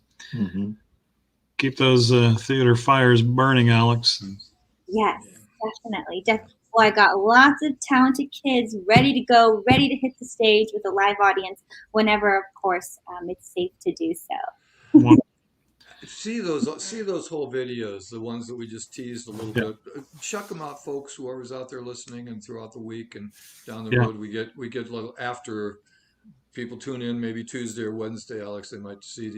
S2: keep those theater fires burning, Alex.
S4: Yes, definitely. Well, I got lots of talented kids ready to go, ready to hit the stage with a live audience whenever, of course, it's safe to do so.
S3: See those whole videos, the ones that we just teased a little bit. Check them out, folks. Whoever's out there listening, and throughout the week and down the road, we get little after people tune in maybe Tuesday or Wednesday, Alex, they might see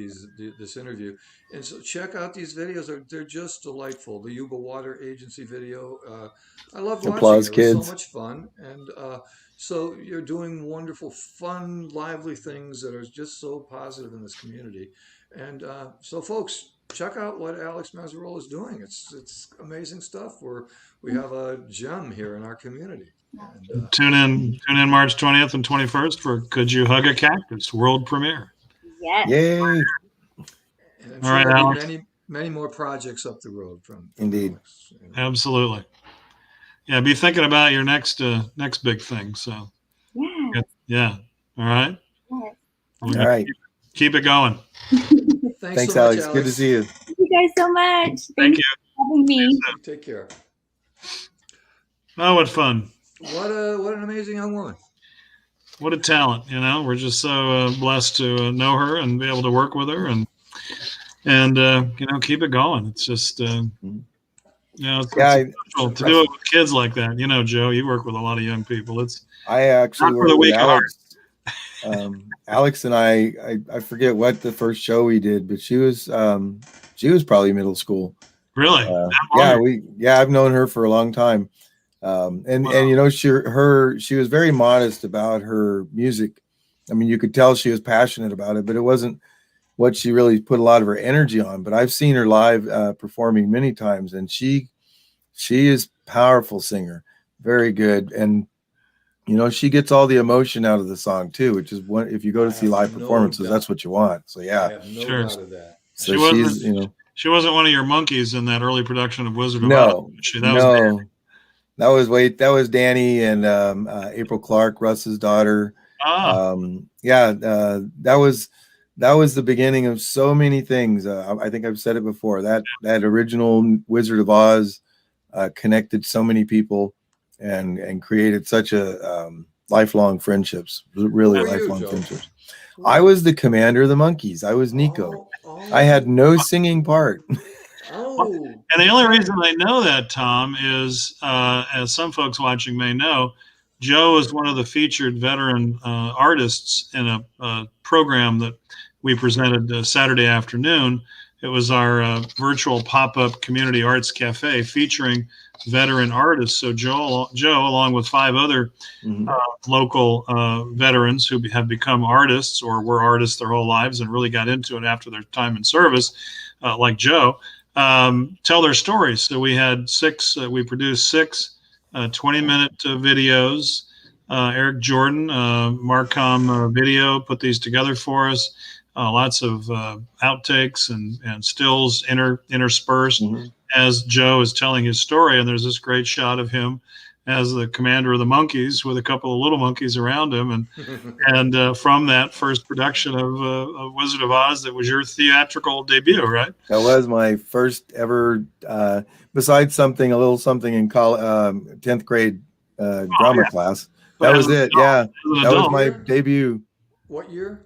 S3: this interview. And so check out these videos. They're just delightful. The Yuba Water Agency video, I loved watching
S1: Applause,
S3: it. It was
S1: kids.
S3: so much fun. And so you're doing wonderful, fun, lively things that are just so positive in this community. And so folks, check out what Alex Mazzerole is doing. It's amazing stuff. We have a gem here in our community. And,
S2: tune in March 20th and 21st for Could You Hug a Cactus world premiere.
S4: Yes.
S1: Yay.
S3: And I'm
S2: All right,
S3: sure there'll be
S2: Alex.
S3: many more projects up the road from
S1: Indeed.
S3: Alex.
S2: Absolutely. Yeah, be thinking about your next big thing. So yeah. All right.
S4: Yes.
S1: All right.
S2: Keep it going.
S1: Thanks,
S3: so much,
S1: Alex. Good to see you.
S4: Thank you guys so much.
S2: Thank you
S4: for having me.
S3: Take care.
S2: Oh, what fun.
S3: What an amazing young woman.
S2: What a talent, We're just so blessed to know her and be able to work with her and keep it going. It's just it's special to do it with kids like that. Joe, you work with a lot of young people.
S1: I actually work with Alex. Alex and I forget what the first show we did, but she was probably middle school.
S2: Really?
S1: I've known her for a long time. And she was very modest about her music. I mean, you could tell she was passionate about it, but it wasn't what she really put a lot of her energy on. But I've seen her live performing many times, and she is a powerful singer, very good. And she gets all the emotion out of the song too, which is what, if you go to see live performances, that's what you want. So yeah,
S3: I have no doubt of that.
S1: So
S2: she wasn't one of your monkeys in that early production of Wizard of
S1: Oz.
S2: No.
S1: That was Danny and April Clark, Russ's daughter. That was the beginning of so many things. I think I've said it before. That original Wizard of Oz connected so many people and created such a lifelong friendships. Really lifelong friendships. I was the commander of the monkeys. I was Nico. I had no singing part.
S2: And the only reason I know that, Tom, is as some folks watching may know, Joe is one of the featured veteran artists in a program that we presented Saturday afternoon. It was our virtual pop-up community arts cafe featuring veteran artists. So Joe, along with 5 other local veterans who have become artists or were artists their whole lives and really got into it after their time in service, like Joe, tell their stories. So we had we produced 6 20-minute videos. Eric Jordan, Marcom Video, put these together for us. Lots of outtakes and stills interspersed as Joe is telling his story. And there's this great shot of him as the commander of the monkeys with a couple of little monkeys around him. And from that first production of Wizard of Oz, that was your theatrical debut, right?
S1: That was my first ever, besides a little something in 10th grade drama class. That was it. Yeah. That was my debut.
S3: What year?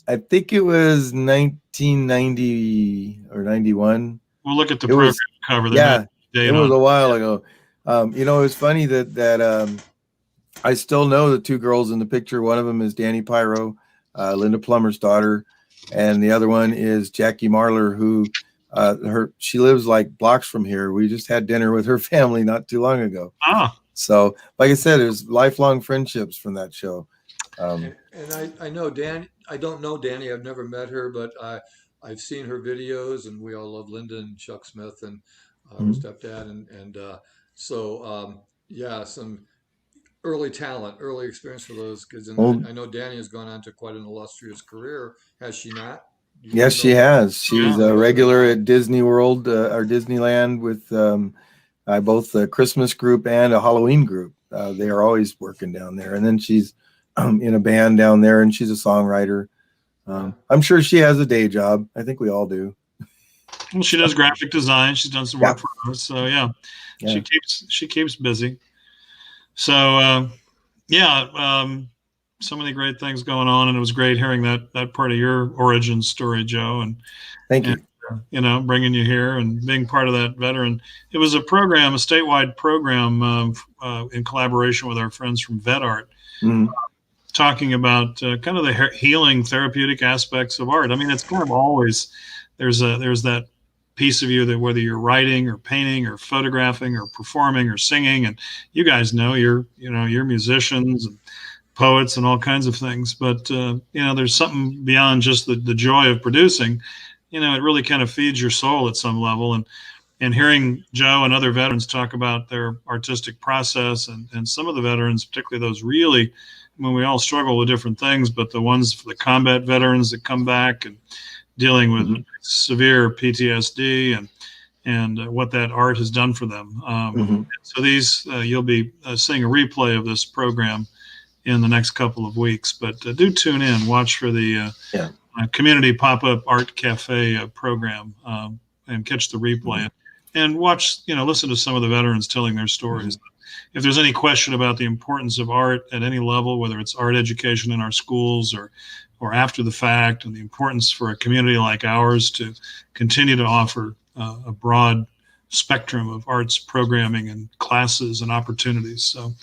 S1: I think it was 1990 or 91.
S2: We'll look at the program cover.
S1: It was a while ago. It was funny that I still know the 2 girls in the picture. One of them is Danny Pyro, Linda Plummer's daughter, and the other one is Jackie Marler, who she lives like blocks from here. We just had dinner with her family not too long ago. So, like I said, there's lifelong friendships from that show.
S3: And I know Danny. I don't know Danny. I've never met her, but I've seen her videos, and we all love Linda and Chuck Smith and her
S1: Mhm.
S3: stepdad, and so yeah, some early talent, early experience for those kids. And
S1: Well,
S3: I know Danny has gone on to quite an illustrious career, has she not?
S1: yes,
S3: You
S1: she
S3: know,
S1: has. She's
S2: Yeah.
S1: a regular at Disney World or Disneyland with both a Christmas group and a Halloween group. They are always working down there. And then she's in a band down there, and she's a songwriter. I'm sure she has a day job. I think we all do.
S2: Well, she does graphic design. She's done some work for us. So yeah,
S1: Yeah.
S2: she keeps busy. So so many great things going on, and it was great hearing that part of your origin story, Joe, and
S1: Thank you.
S2: bringing you here and being part of that veteran. It was a program, a statewide program in collaboration with our friends from VetArt, talking about kind of the healing therapeutic aspects of art. I mean, it's kind of always there's that piece of you that whether you're writing or painting or photographing or performing or singing, and you guys know you're musicians and poets and all kinds of things, but there's something beyond just the joy of producing. It really kind of feeds your soul at some level, and hearing Joe and other veterans talk about their artistic process, and some of the veterans, particularly those really, I mean, we all struggle with different things, but the ones for the combat veterans that come back and dealing with severe PTSD and what that art has done for them. So these you'll be seeing a replay of this program in the next couple of weeks, but do tune in, watch for the community pop-up art cafe program, and catch the replay and watch, listen to some of the veterans telling their stories. If there's any question about the importance of art at any level, whether it's art education in our schools or after the fact, and the importance for a community like ours to continue to offer a broad spectrum of arts programming and classes and opportunities. So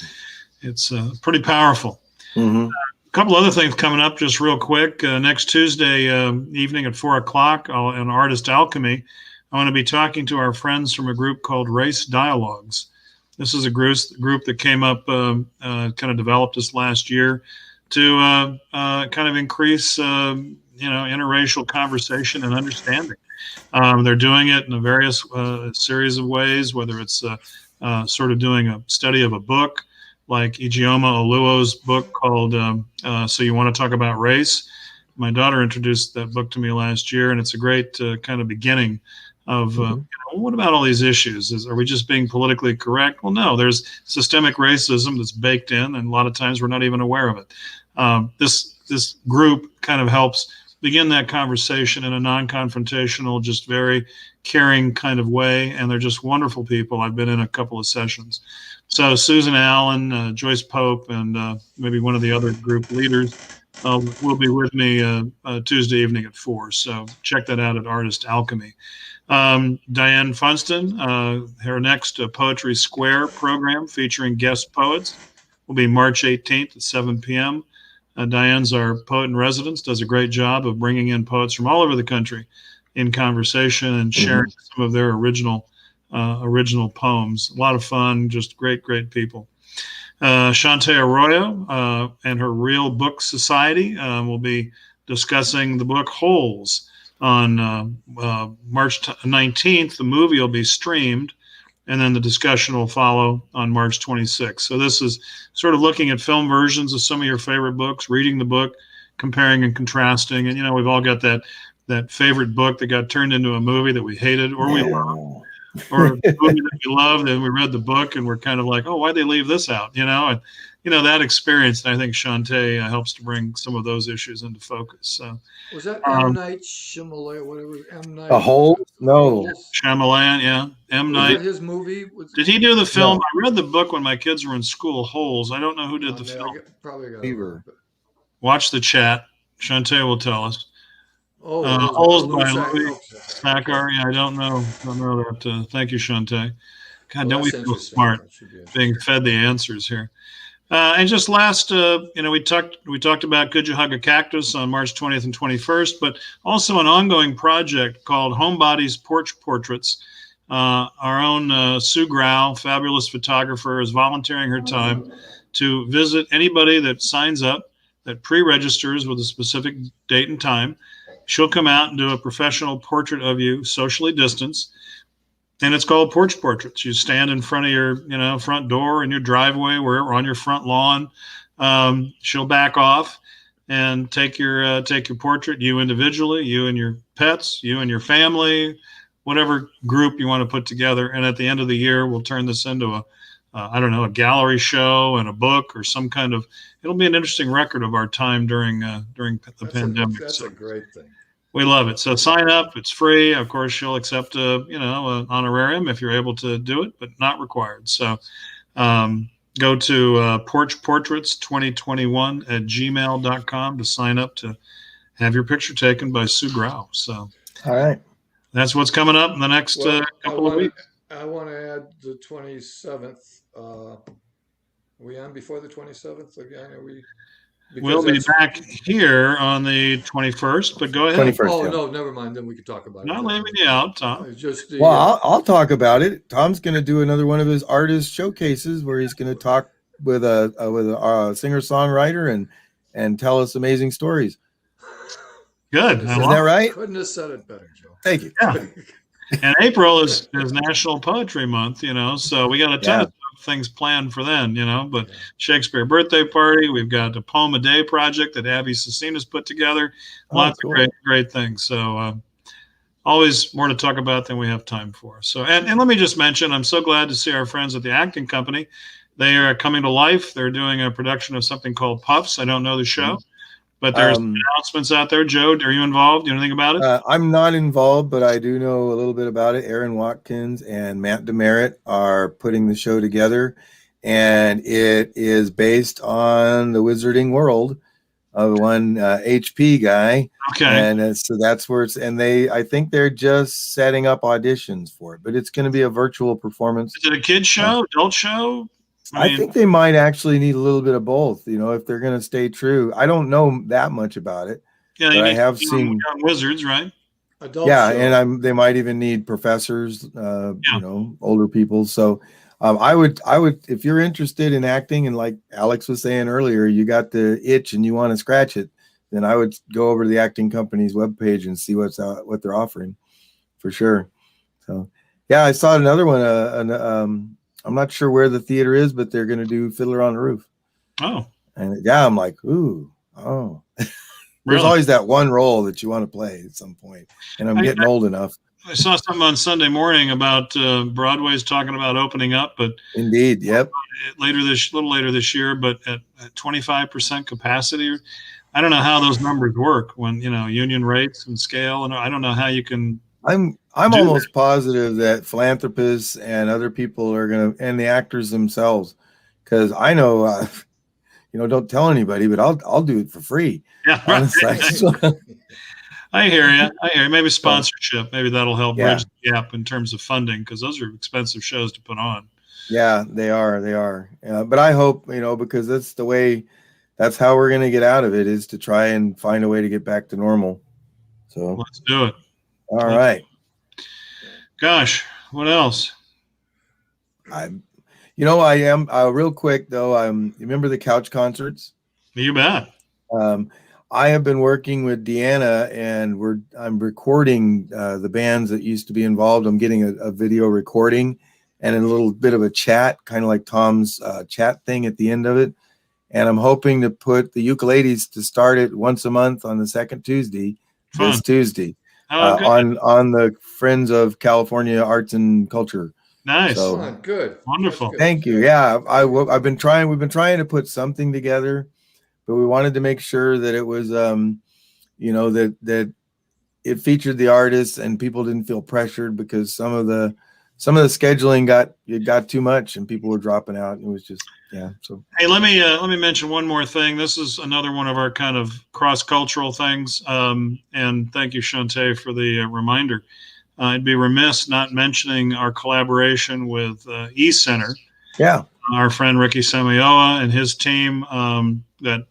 S2: it's pretty powerful. A couple other things coming up just real quick. Next Tuesday evening at 4:00 on Artist Alchemy, I want to be talking to our friends from a group called Race Dialogues. This is a group that came up, kind of developed this last year to kind of increase, interracial conversation and understanding. They're doing it in a various series of ways, whether it's sort of doing a study of a book, like Ijeoma Oluo's book called So You Want to Talk About Race. My daughter introduced that book to me last year, and it's a great kind of beginning of what about all these issues? Are we just being politically correct? Well, no, there's systemic racism that's baked in, and a lot of times we're not even aware of it. This group kind of helps begin that conversation in a non-confrontational, just very caring kind of way, and they're just wonderful people. I've been in a couple of sessions. So Susan Allen, Joyce Pope, and maybe one of the other group leaders will be with me Tuesday evening at 4. So check that out at Artist Alchemy. Diane Funston, her next Poetry Square program featuring guest poets will be March 18th at 7 p.m. Diane's our poet in residence, does a great job of bringing in poets from all over the country in conversation and sharing some of their original poems. A lot of fun, just great people. Shantae Arroyo and her Real Book Society will be discussing the book Holes on March 19th. The movie will be streamed, and then the discussion will follow on March 26th. So this is sort of looking at film versions of some of your favorite books, reading the book, comparing and contrasting. And, we've all got that favorite book that got turned into a movie that we hated or we loved, or a movie that we loved and we read the book and we're kind of like, oh, why'd they leave this out? And, that experience, I think Shantae helps to bring some of those issues into focus. So
S3: was that M. Night Shyamalan, whatever, M. Night?
S1: A Hole? No.
S2: Shyamalan, yeah. M. Night.
S3: Was that his movie?
S2: Did he do the film? No. I read the book when my kids were in school, Holes. I don't know who did the film.
S3: Probably got
S1: Fever.
S2: Watch the chat. Shantae will tell us.
S3: Holes
S2: by Louis Sackar. Yeah, I don't know that. Thank you, Shantae. God, don't we feel smart being fed the answers here? And just last, we talked about Could You Hug a Cactus on March 20th and 21st, but also an ongoing project called Homebody's Porch Portraits. Our own Sue Grau, fabulous photographer, is volunteering her time to visit anybody that signs up, that pre-registers with a specific date and time, She'll come out and do a professional portrait of you, socially distanced. And it's called porch portraits. You stand in front of your, front door in your driveway, wherever on your front lawn. She'll back off and take your portrait, you individually, you and your pets, you and your family, whatever group you want to put together. And at the end of the year, we'll turn this into a gallery show and a book or some kind of. It'll be an interesting record of our time during the pandemic.
S3: That's a great thing.
S2: We love it. So sign up. It's free. Of course, she'll accept an honorarium if you're able to do it, but not required. So go to porchportraits2021@gmail.com to sign up to have your picture taken by Sue Grau. So
S1: all right,
S2: that's what's coming up in the next couple of weeks.
S3: I want to add the 27th. Are we on before the 27th again? Are we?
S2: We'll be back here on the 21st, but go ahead.
S1: 21st,
S3: Oh,
S1: yeah.
S3: no, never mind. Then we can talk about it.
S2: Not leaving you out, Tom.
S1: Well, I'll talk about it. Tom's going to do another one of his artist showcases where he's going to talk with a singer-songwriter and tell us amazing stories.
S2: Good.
S1: Isn't that right?
S3: Couldn't have said it better, Joe.
S1: Thank you.
S2: Yeah. And April is National Poetry Month, so we got a ton of things planned for then, but Shakespeare birthday party. We've got a poem a day project that Abby Cecina's put together. Lots of great things. So always more to talk about than we have time for. So, and let me just mention, I'm so glad to see our friends at the acting company. They are coming to life. They're doing a production of something called Puffs. I don't know the show. But there's announcements out there. Joe, are you involved? Do you know anything about it?
S1: I'm not involved, but I do know a little bit about it. Aaron Watkins and Matt Demerit are putting the show together, and it is based on the Wizarding World of one HP guy.
S2: Okay.
S1: And so that's where it's, and I think they're just setting up auditions for it, but it's going to be a virtual performance.
S2: Is it a kid show, adult show?
S1: I think they might actually need a little bit of both, if they're going to stay true. I don't know that much about it.
S2: Yeah,
S1: but I have seen
S2: young wizards, right?
S3: Adult
S1: yeah,
S3: show.
S1: and they might even need professors, older people. So I would, if you're interested in acting, and like Alex was saying earlier, you got the itch and you want to scratch it, then I would go over to the acting company's webpage and see what they're offering, for sure. So yeah, I saw another one. I'm not sure where the theater is, but they're going to do Fiddler on the Roof.
S2: Oh.
S1: And yeah, I'm like, ooh, oh. There's
S2: Really?
S1: always that one role that you want to play at some point. And I'm getting old enough.
S2: I saw something on Sunday morning about Broadway's talking about opening up, but
S1: indeed, yep.
S2: little later this year, but at 25% capacity. I don't know how those numbers work when, union rates and scale. And I don't know how you can.
S1: I'm almost positive that philanthropists and other people are and the actors themselves, because I know, don't tell anybody, but I'll do it for free.
S2: Yeah, right. I hear you. Maybe sponsorship. Maybe that'll help bridge the gap in terms of funding, because those are expensive shows to put on.
S1: Yeah, they are. But I hope, because that's how we're going to get out of it, is to try and find a way to get back to normal. So
S2: let's do it.
S1: All right.
S2: Gosh, what else?
S1: I am real quick though. Remember the couch concerts?
S2: You bet.
S1: I have been working with Deanna, and I'm recording the bands that used to be involved. I'm getting a video recording and a little bit of a chat, kind of like Tom's chat thing at the end of it. And I'm hoping to put the ukuleles to start it once a month on the second Tuesday, this Tuesday. On the Friends of California Arts and Culture.
S2: Nice.
S1: So,
S3: good.
S2: Wonderful.
S1: Thank you. Yeah, we've been trying to put something together, but we wanted to make sure that it was, that it featured the artists and people didn't feel pressured, because some of the scheduling got too much and people were dropping out. It was just, so.
S2: Hey, let me mention one more thing. This is another one of our kind of cross-cultural things. And thank you, Shantae, for the reminder. I'd be remiss not mentioning our collaboration with eCenter.
S1: Yeah.
S2: Our friend Ricky Samioa and his team that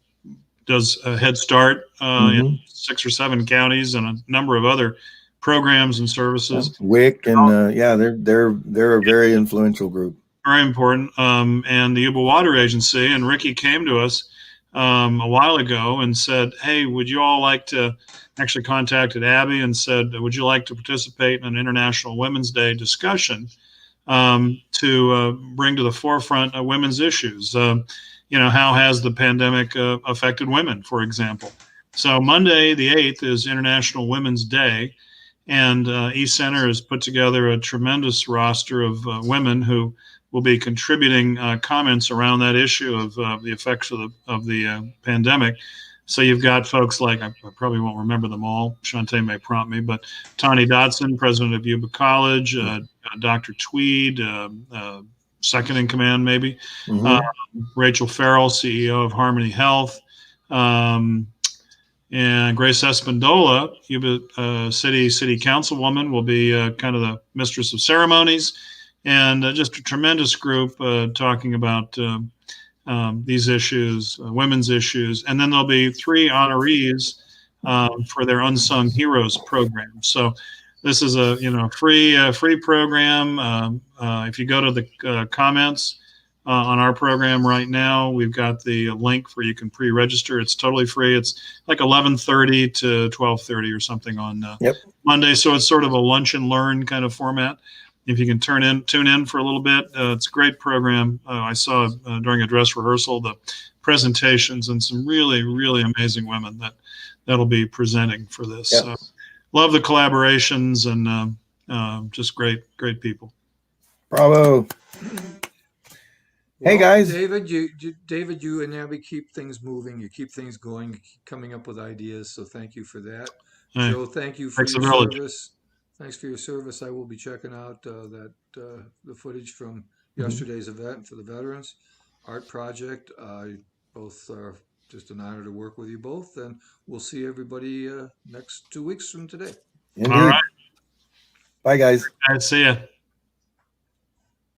S2: does a Head Start in 6 or 7 counties and a number of other programs and services.
S1: WIC and they're a very influential group.
S2: Very important. And the Yuba Water Agency, and Ricky came to us a while ago and said, hey, would you all like to, actually contacted Abby and said, would you like to participate in an International Women's Day discussion to bring to the forefront women's issues? How has the pandemic affected women, for example? So Monday, the 8th, is International Women's Day. And East Center has put together a tremendous roster of women who will be contributing comments around that issue of the effects of the pandemic. So you've got folks like, I probably won't remember them all, Shantae may prompt me, but Tani Dotson, president of Yuba College, Dr. Tweed, second in command maybe, Rachel Farrell, CEO of Harmony Health, and Grace Espandola, Yuba City Councilwoman, will be kind of the mistress of ceremonies, and just a tremendous group talking about these issues, women's issues. And then there'll be 3 honorees for their Unsung Heroes program. So this is a free program. If you go to the comments on our program right now, we've got the link where you can pre-register. It's totally free. It's like 11:30 to 12:30 or something on Monday. So it's sort of a lunch and learn kind of format. If you can tune in for a little bit, it's a great program. I saw during a dress rehearsal the presentations and some really, really amazing women that'll be presenting for this.
S1: Yep.
S2: So love the collaborations and just great people.
S1: Bravo. Hey, guys.
S3: David, you and Abby keep things moving. You keep things going. You keep coming up with ideas. So thank you for that.
S2: Hey,
S3: Joe, thank you for your service. Thanks for your service. I will be checking out the footage from yesterday's event for the veterans art project. Both are just an honor to work with you both, and we'll see everybody next 2 weeks from today.
S1: Indeed.
S2: All right.
S1: Bye, guys.
S2: All right, see ya.